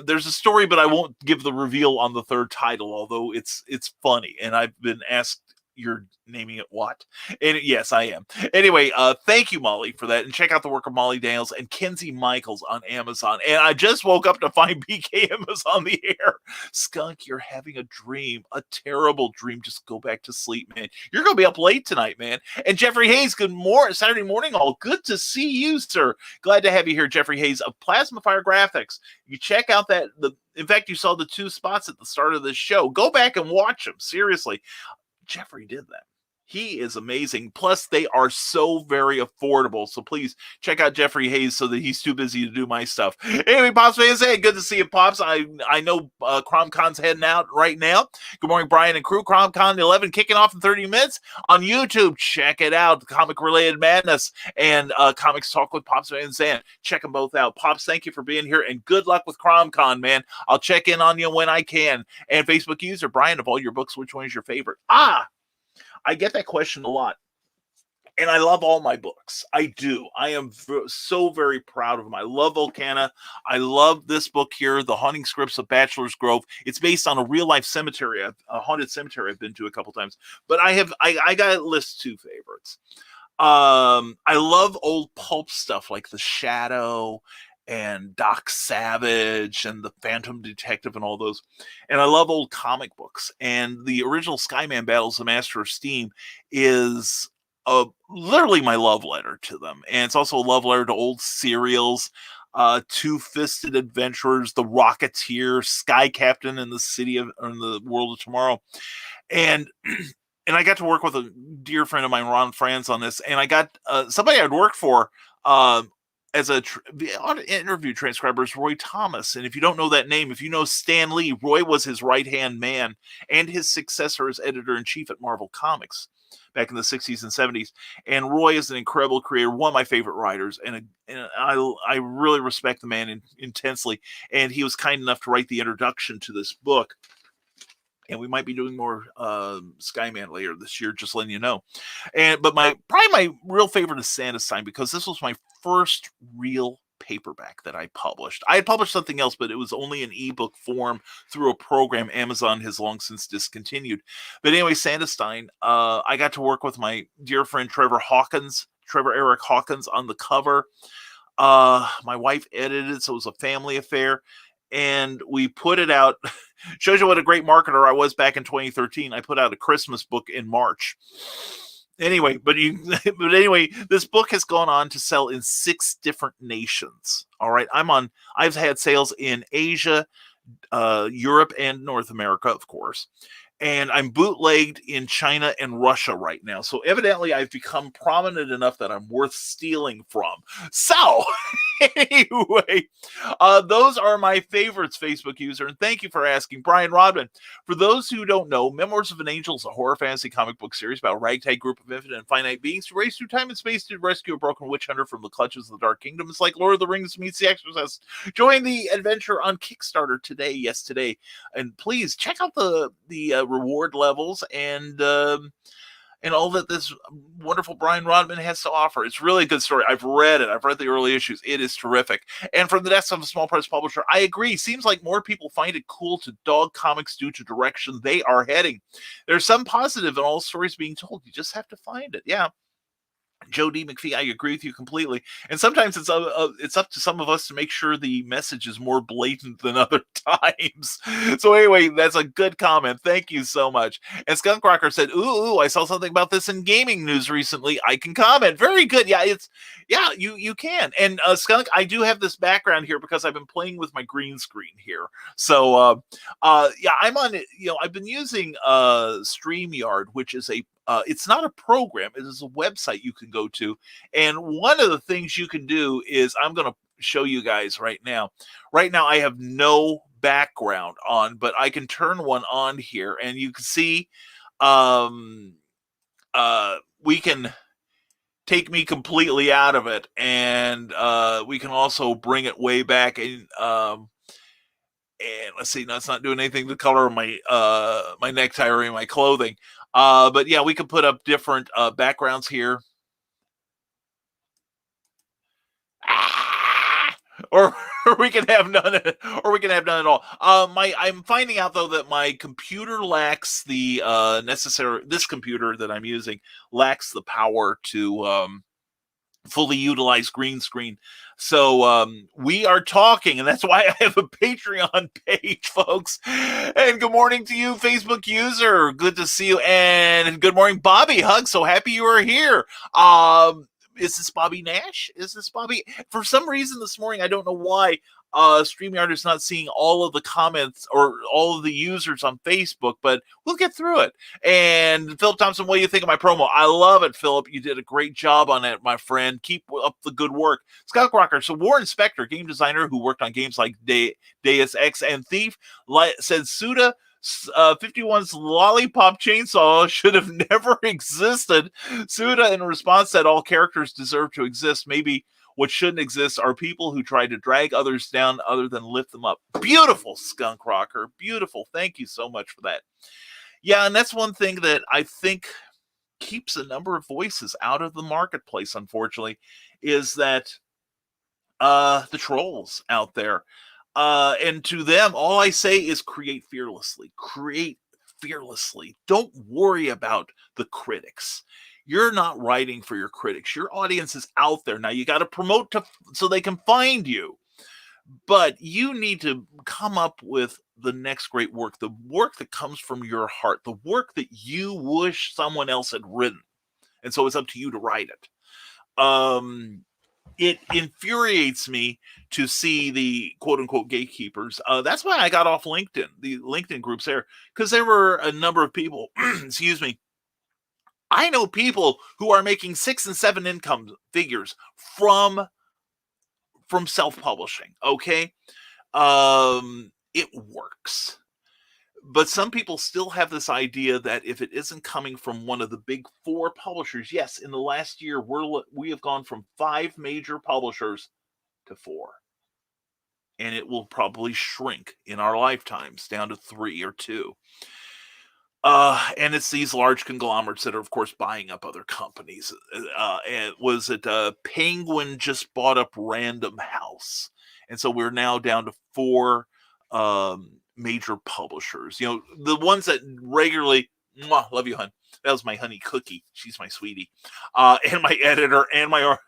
there's a story, but I won't give the reveal on the 3rd title, although it's funny, and I've been asked, you're naming it what? And yes, I am. Anyway, thank you, Molly, for that. And check out the work of Molly Daniels and Kenzie Michaels on Amazon. And I just woke up to find BKM is on the air. Skunk, you're having a dream, a terrible dream. Just go back to sleep, man. You're going to be up late tonight, man. And Jeffrey Hayes, good morning, Saturday morning, all. Good to see you, sir. Glad to have you here, Jeffrey Hayes of Plasma Fire Graphics. You check out in fact, you saw the 2 spots at the start of this show. Go back and watch them. Seriously. Jeffrey did that. He is amazing. Plus, they are so very affordable. So please check out Jeffrey Hayes so that he's too busy to do my stuff. Anyway, Pops fans, hey, good to see you, Pops. I know CromCon's heading out right now. Good morning, Brian and crew. CromCon 11 kicking off in 30 minutes on YouTube. Check it out. Comic-related madness and Comics Talk with Pops and Zan. Check them both out. Pops, thank you for being here, and good luck with CromCon, man. I'll check in on you when I can. And Facebook user, Brian, of all your books, which one is your favorite? I get that question a lot, and I love all my books. I do. I am so very proud of them. I love Volcana. I love this book here, The Haunting Scripts of Bachelor's Grove. It's based on a real-life cemetery, a haunted cemetery I've been to a couple times. But I got to list 2 favorites. I love old pulp stuff like The Shadow and Doc Savage and The Phantom Detective and all those. And I love old comic books. And the original Skyman Battles the Master of Steam is literally my love letter to them. And it's also a love letter to old serials, Two-Fisted Adventurers, The Rocketeer, Sky Captain in the World of Tomorrow. And I got to work with a dear friend of mine, Ron Franz, on this. And I got somebody I'd worked for as the interview transcriber is Roy Thomas. And if you don't know that name, if you know Stan Lee, Roy was his right-hand man and his successor as editor-in-chief at Marvel Comics back in the 60s and 70s. And Roy is an incredible creator, one of my favorite writers, and I really respect the man intensely. And he was kind enough to write the introduction to this book. And we might be doing more Skyman later this year, just letting you know. But probably my real favorite is Santa Sign, because this was my first real paperback that I published. I had published something else, but it was only in ebook form through a program Amazon has long since discontinued. But anyway, Santa Stein, I got to work with my dear friend Trevor Eric Hawkins on the cover. My wife edited, so it was a family affair. And we put it out. Shows you what a great marketer I was back in 2013. I put out a Christmas book in March. Anyway, but anyway, this book has gone on to sell in 6 different nations. All right, I've had sales in Asia, Europe, and North America, of course. And I'm bootlegged in China and Russia right now. So evidently I've become prominent enough that I'm worth stealing from. So Anyway, those are my favorites, Facebook user, and thank you for asking. Brian Rodman, for those who don't know, Memoirs of an Angel is a horror fantasy comic book series about a ragtag group of infinite and finite beings who race through time and space to rescue a broken witch hunter from the clutches of the Dark Kingdom. It's like Lord of the Rings meets The Exorcist. Join the adventure on Kickstarter today, yes, today. And please check out the reward levels and all that this wonderful Brian Rodman has to offer. It's really a good story. I've read it. I've read the early issues. It is terrific. And from the desk of a small press publisher, I agree. Seems like more people find it cool to dog comics due to direction they are heading. There's some positive in all stories being told. You just have to find it. Yeah. Joe D. McPhee, I agree with you completely. And sometimes it's up to some of us to make sure the message is more blatant than other times. So anyway, that's a good comment. Thank you so much. And Skunk Rocker said, ooh, I saw something about this in gaming news recently. I can comment. Very good. Yeah, you can. And Skunk, I do have this background here because I've been playing with my green screen here. So I'm on it. I've been using StreamYard, which is it's not a program. It is a website you can go to. And one of the things you can do is I'm going to show you guys right now. Right now, I have no background on, but I can turn one on here and you can see we can take me completely out of it. And we can also bring it way back. And let's see, no, it's not doing anything to the color of my my necktie or my clothing. But yeah, we could put up different backgrounds here. Or we can have none, or we can have none at all. I'm finding out though that my computer lacks the this computer that I'm using lacks the power to fully utilize green screen. So we are talking, and that's why I have a Patreon page, folks. And good morning to you, Facebook user. Good to see you. And good morning, Bobby Hug. So happy you are here. Is this Bobby Nash? Is this Bobby? For some reason this morning, I don't know why, StreamYard is not seeing all of the comments or all of the users on Facebook, but we'll get through it. And Philip Thompson, what do you think of my promo? I love it, Philip. You did a great job on it, my friend. Keep up the good work. Scott Rocker, so Warren Spector, game designer who worked on games like Deus Ex and Thief, said Suda 51's lollipop chainsaw should have never existed. Suda, in response, said all characters deserve to exist. Maybe what shouldn't exist are people who try to drag others down other than lift them up. Beautiful, Skunk Rocker. Beautiful. Thank you so much for that. Yeah, and that's one thing that I think keeps a number of voices out of the marketplace, unfortunately, is that the trolls out there. And to them, all I say is create fearlessly. Create fearlessly. Don't worry about the critics. You're not writing for your critics. Your audience is out there. Now you got to promote so they can find you. But you need to come up with the next great work, the work that comes from your heart, the work that you wish someone else had written. And so it's up to you to write it. It infuriates me to see the quote-unquote gatekeepers. That's why I got off LinkedIn, the LinkedIn groups there, because there were a number of people, excuse me, I know people who are making 6 and 7 income figures from self-publishing, okay? It works. But some people still have this idea that if it isn't coming from one of the big 4 publishers, yes, in the last year, we have gone from 5 major publishers to 4. And it will probably shrink in our lifetimes down to 3 or 2. And it's these large conglomerates that are, of course, buying up other companies. And was it Penguin just bought up Random House? And so we're now down to 4 major publishers. The ones that regularly, love you, hun. That was my honey cookie. She's my sweetie. And my editor and my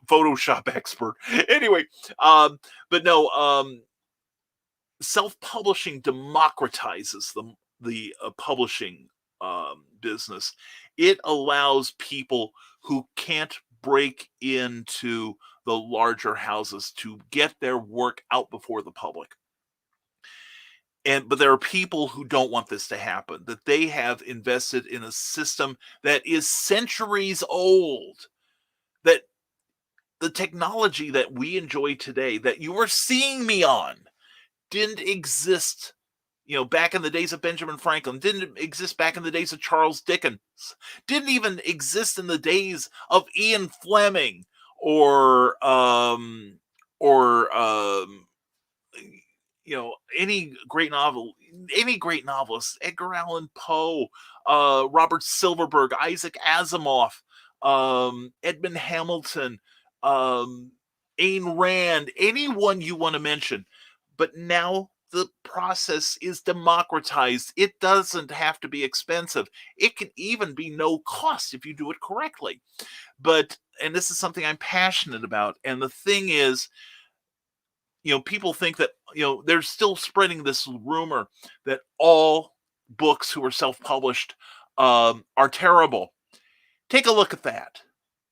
Photoshop expert. Anyway, but no, self-publishing democratizes the publishing business. It allows people who can't break into the larger houses to get their work out before the public. But there are people who don't want this to happen, that they have invested in a system that is centuries old, that the technology that we enjoy today, that you are seeing me on, didn't exist, back in the days of Benjamin Franklin, didn't exist back in the days of Charles Dickens, didn't even exist in the days of Ian Fleming or or um, any great novelist, Edgar Allan Poe, Robert Silverberg, Isaac Asimov, Edmund Hamilton, um, Ayn Rand, anyone you want to mention. But now the process is democratized. It doesn't have to be expensive. It can even be no cost if you do it correctly. And this is something I'm passionate about. And the thing is, people think that, they're still spreading this rumor that all books who are self-published are terrible. Take a look at that.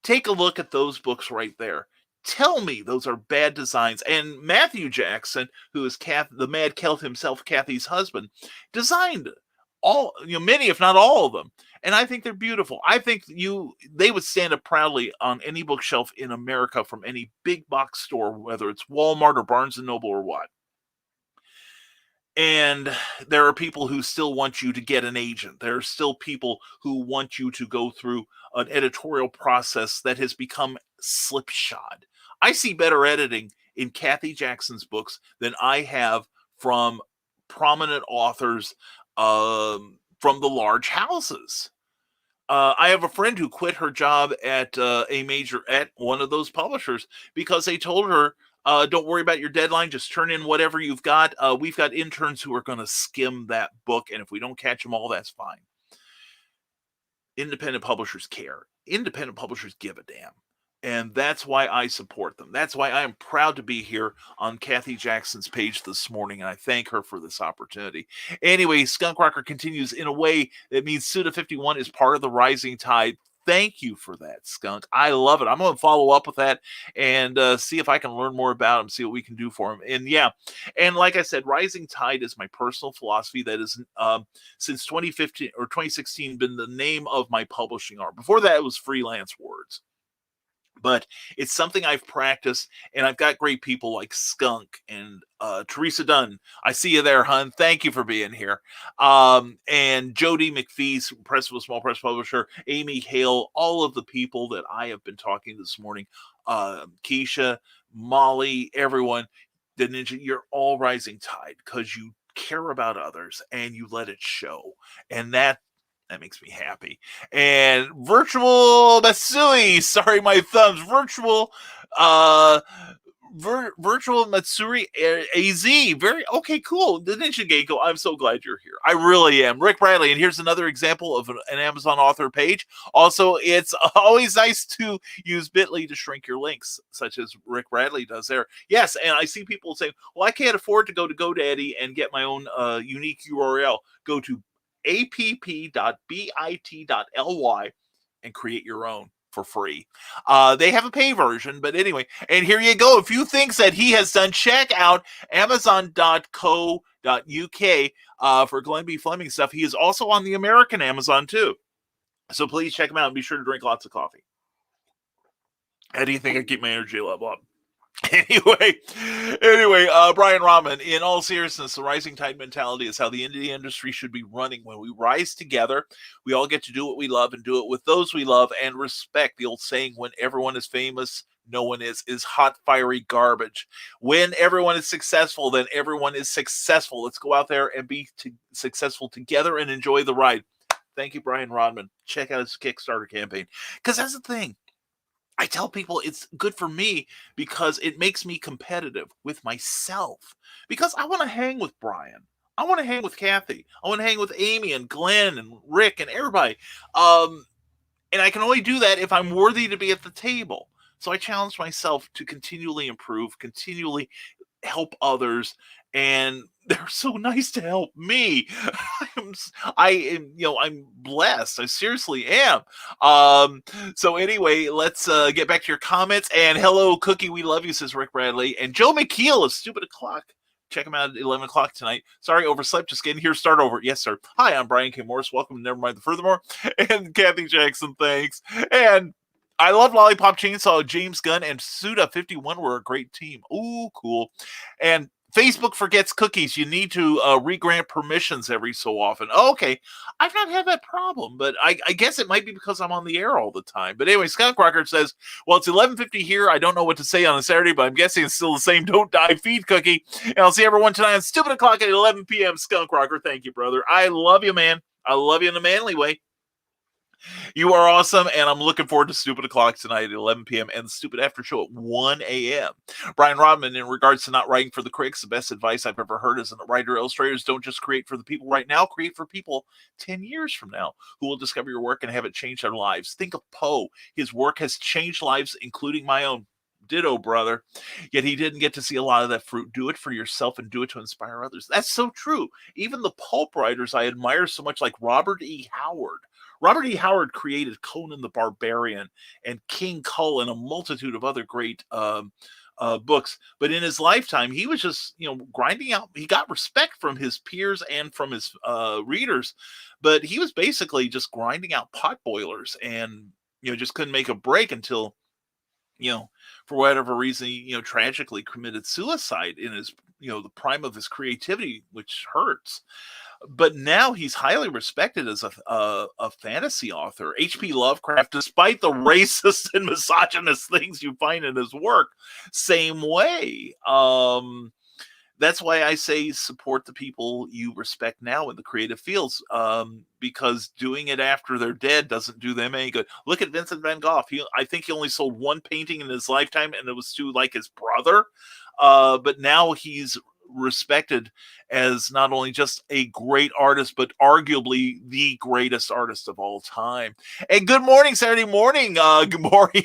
Take a look at those books right there. Tell me those are bad designs. And Matthew Jackson, who is the Mad Celt himself, Cathy's husband, designed many, if not all of them. And I think they're beautiful. I think they would stand up proudly on any bookshelf in America from any big box store, whether it's Walmart or Barnes & Noble or what. And there are people who still want you to get an agent. There are still people who want you to go through an editorial process that has become slipshod. I see better editing in Cathy Jackson's books than I have from prominent authors from the large houses. I have a friend who quit her job at one of those publishers because they told her, don't worry about your deadline. Just turn in whatever you've got. We've got interns who are going to skim that book, and if we don't catch them all, that's fine. Independent publishers care. Independent publishers give a damn. And that's why I support them. That's why I am proud to be here on Cathy Jackson's page this morning, and I thank her for this opportunity. Anyway, Skunk Rocker continues in a way that means Suda51 is part of the rising tide. Thank you for that, Skunk. I love it. I'm going to follow up with that and see if I can learn more about him, see what we can do for him. And yeah, and like I said, Rising Tide is my personal philosophy that is since 2015 or 2016 been the name of my publishing arm. Before that, it was Freelance Words. But it's something I've practiced, and I've got great people like Skunk and Teresa Dunn. I see you there, hun. Thank you for being here. And Jody McPhee, Small Press Publisher, Amy Hale, all of the people that I have been talking to this morning, Keisha, Molly, everyone, the Ninja, you're all rising tide because you care about others and you let it show. And that makes me happy. And Virtual Matsui, sorry, my thumbs. Virtual Matsuri AZ. Very okay, cool. The Ninja Gecko, I'm so glad you're here. I really am. Rick Bradley, and here's another example of an Amazon author page. Also, it's always nice to use Bitly to shrink your links, such as Rick Bradley does there. Yes, and I see people saying, well, I can't afford to go to GoDaddy and get my own unique URL. Go to app.bit.ly and create your own for free. They have a pay version, but anyway, and here you go. A few things that he has done. Check out amazon.co.uk for Glenn B. Fleming stuff. He is also on the American Amazon too. So please check him out and be sure to drink lots of coffee. How do you think I keep my energy level up? Anyway, Brian Rahman, in all seriousness, the rising tide mentality is how the indie industry should be running. When we rise together, we all get to do what we love and do it with those we love and respect. The old saying, when everyone is famous, no one is hot, fiery garbage. When everyone is successful, then everyone is successful. Let's go out there and be successful together and enjoy the ride. Thank you, Brian Rodman. Check out his Kickstarter campaign. Because that's the thing. I tell people it's good for me because it makes me competitive with myself. Because I want to hang with Brian. I want to hang with Cathy. I want to hang with Amy and Glenn and Rick and everybody. And I can only do that if I'm worthy to be at the table. So I challenge myself to continually improve, continually help others, and they're so nice to help me. I'm blessed. I seriously am. So anyway, let's get back to your comments. And hello, Cookie, we love you, says Rick Bradley. And Joe McKeel of Stupid O'Clock. Check him out at 11 o'clock tonight. Sorry, overslept. Just getting here. Start over. Yes, sir. Hi, I'm Brian K. Morris. Welcome to Nevermind the Furthermore. And Cathy Jackson, thanks. And I love Lollipop Chainsaw. James Gunn and Suda51 were a great team. Ooh, cool. And Facebook forgets cookies. You need to re-grant permissions every so often. Oh, okay. I've not had that problem, but I guess it might be because I'm on the air all the time. But anyway, Skunk Rocker says, well, it's 11:50 here. I don't know what to say on a Saturday, but I'm guessing it's still the same Don't Die Feed Cookie. And I'll see everyone tonight on Stupid O'Clock at 11 p.m. Skunk Rocker. Thank you, brother. I love you, man. I love you in a manly way. You are awesome, and I'm looking forward to Stupid O'Clock tonight at 11 p.m. and the Stupid After Show at 1 a.m. Brian Rodman, in regards to not writing for the critics, the best advice I've ever heard is that writer-illustrators don't just create for the people right now, create for people 10 years from now who will discover your work and have it change their lives. Think of Poe. His work has changed lives, including my own. Ditto, brother. Yet he didn't get to see a lot of that fruit. Do it for yourself and do it to inspire others. That's so true. Even the pulp writers I admire so much, like Robert E. Howard. Robert E. Howard created Conan the Barbarian and King Kull and a multitude of other great books. But in his lifetime, he was just, grinding out. He got respect from his peers and from his readers, but he was basically just grinding out pot boilers and, just couldn't make a break until, for whatever reason, he, tragically committed suicide in his, the prime of his creativity, which hurts. But now he's highly respected as a fantasy author. H.P. Lovecraft, despite the racist and misogynist things you find in his work, same way. That's why I say support the people you respect now in the creative fields, because doing it after they're dead doesn't do them any good. Look at Vincent van Gogh. I think he only sold one painting in his lifetime, and it was to his brother. But now he's respected as not only just a great artist, but arguably the greatest artist of all time. And good morning, Saturday morning. Good morning,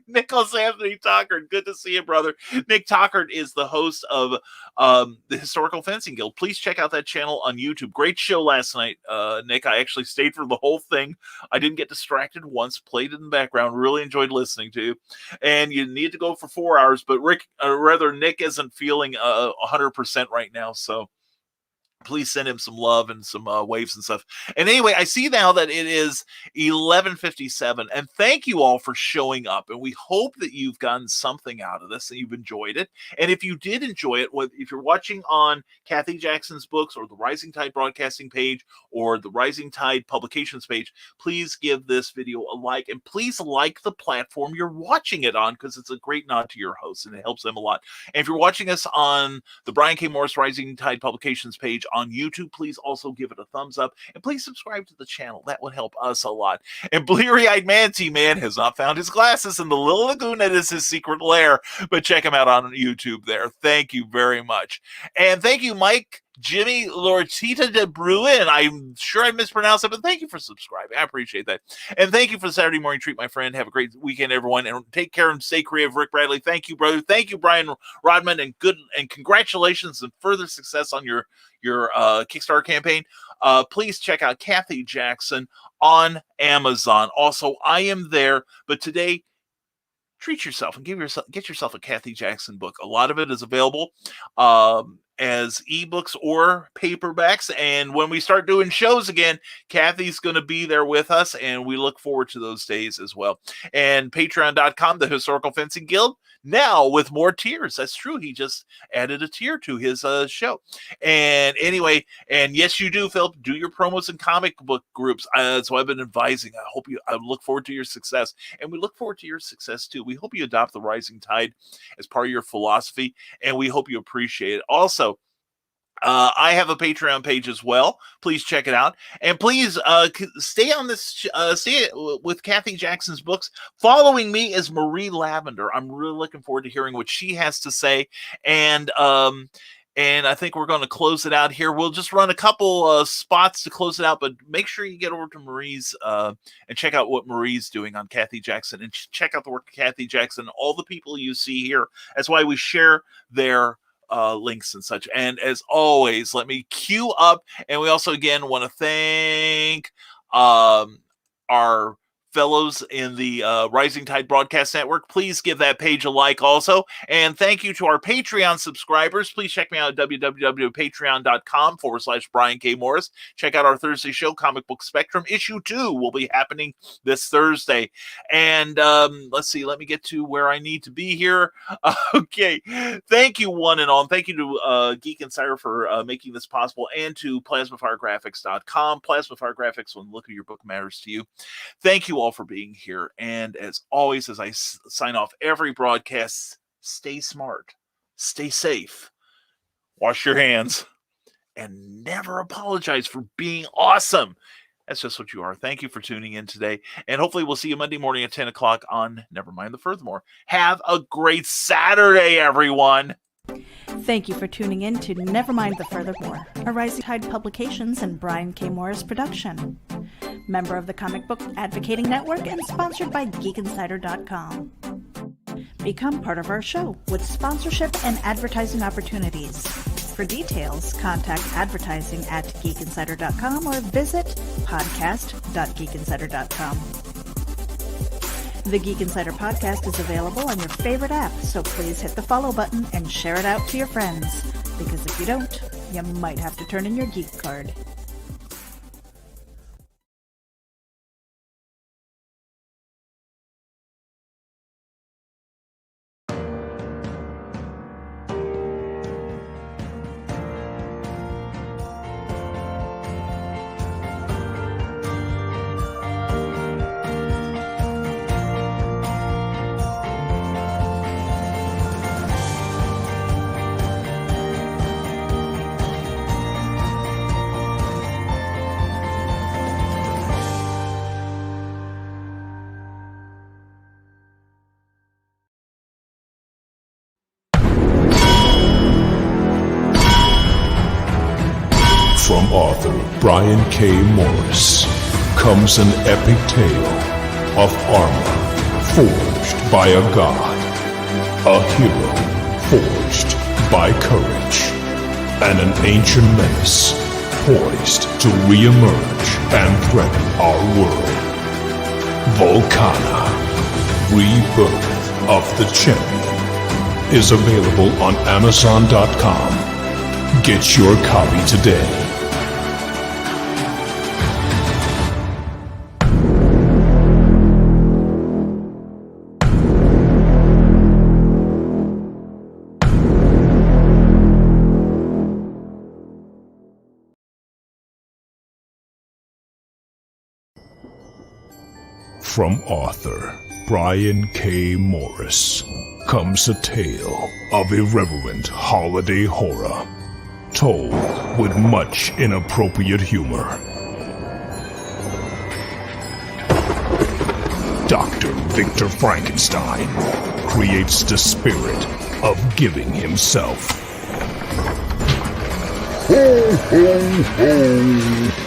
Nicholas Anthony Tockard. Good to see you, brother. Nick Tockard is the host of the Historical Fencing Guild. Please check out that channel on YouTube. Great show last night, Nick. I actually stayed for the whole thing. I didn't get distracted once. Played it in the background. Really enjoyed listening to you. And you need to go for 4 hours, but Nick isn't feeling 100% right now, so please send him some love and some waves and stuff. And anyway, I see now that it is 11:57, and thank you all for showing up. And we hope that you've gotten something out of this and you've enjoyed it. And if you did enjoy it, if you're watching on Cathy Jackson's books or the Rising Tide Broadcasting page or the Rising Tide Publications page, please give this video a like, and please like the platform you're watching it on, because it's a great nod to your host and it helps them a lot. And if you're watching us on the Brian K. Morris Rising Tide Publications page on YouTube, please also give it a thumbs up, and please subscribe to the channel. That would help us a lot. And Bleary-Eyed Manty Man has not found his glasses in the little lagoon that is his secret lair, but check him out on YouTube there. Thank you very much. And thank you, Mike Jimmy Lortita de Bruin. I'm sure I mispronounced it, but thank you for subscribing. I appreciate that. And thank you for the Saturday morning treat, my friend. Have a great weekend, everyone, and take care and stay creative. Rick Bradley, thank you, brother. Thank you, Brian Rodman, and congratulations and further success on your Kickstarter campaign. Please check out Cathy Jackson on Amazon. Also, I am there, but today, treat yourself and get yourself a Cathy Jackson book. A lot of it is available as ebooks or paperbacks. And when we start doing shows again, Cathy's going to be there with us, and we look forward to those days as well. And patreon.com, the Historical Fencing Guild, now with more tiers. That's true. He just added a tier to his show. And anyway, and yes, you do, Phil, do your promos and comic book groups. So I've been advising. I look forward to your success, and we look forward to your success too. We hope you adopt the Rising Tide as part of your philosophy, and we hope you appreciate it. Also, I have a Patreon page as well. Please check it out, and please stay on this. Stay with Cathy Jackson's books. Following me is Marie Lavender. I'm really looking forward to hearing what she has to say, and I think we're going to close it out here. We'll just run a couple spots to close it out, but make sure you get over to Marie's and check out what Marie's doing on Cathy Jackson, and check out the work of Cathy Jackson. All the people you see here. That's why we share their links and such. And as always, let me queue up, and we also again want to thank our fellows in the Rising Tide Broadcast Network, please give that page a like also. And thank you to our Patreon subscribers. Please check me out at www.patreon.com/Brian K. Morris. Check out our Thursday show, Comic Book Spectrum. Issue 2 will be happening this Thursday. And let's see, let me get to where I need to be here. Okay. Thank you, one and all. And thank you to Geek Insider for making this possible, and to PlasmaFireGraphics.com. Plasmafire Graphics, when the look of your book matters to you. Thank you all for being here. And as always, as I sign off every broadcast, stay smart, stay safe, wash your hands, and never apologize for being awesome. That's just what you are. Thank you for tuning in today. And hopefully we'll see you Monday morning at 10 o'clock on Nevermind the Furthermore. Have a great Saturday, everyone. Thank you for tuning in to Nevermind the Furthermore, a Rising Tide Publications and Brian K. Morris production. Member of the Comic Book Advocating Network and sponsored by GeekInsider.com. Become part of our show with sponsorship and advertising opportunities. For details, contact advertising@geekinsider.com or visit podcast.geekinsider.com. The Geek Insider podcast is available on your favorite app, so please hit the follow button and share it out to your friends, because if you don't, you might have to turn in your geek card. From author Brian K. Morris comes an epic tale of armor forged by a god, a hero forged by courage, and an ancient menace poised to re-emerge and threaten our world. Volcana, Rebirth of the Champion, is available on Amazon.com. Get your copy today. From author Brian K. Morris comes a tale of irreverent holiday horror, told with much inappropriate humor. Dr. Victor Frankenstein creates the spirit of giving himself. Ho, ho, ho.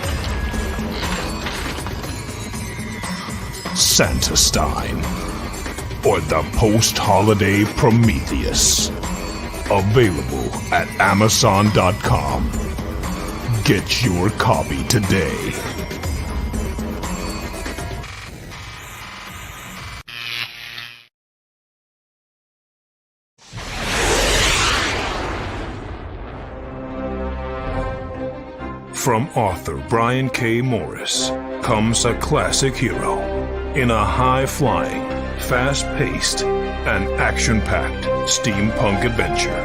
Santastein, or the post-holiday Prometheus. Available at Amazon.com. Get your copy today. From author Brian K. Morris comes a classic hero in a high-flying, fast-paced, and action-packed steampunk adventure.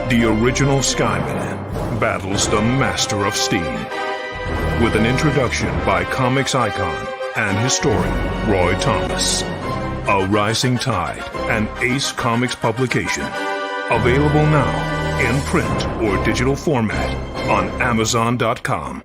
The original Skyman battles the Master of Steam with an introduction by comics icon and historian Roy Thomas. A Rising Tide and Ace Comics publication. Available now in print or digital format on Amazon.com.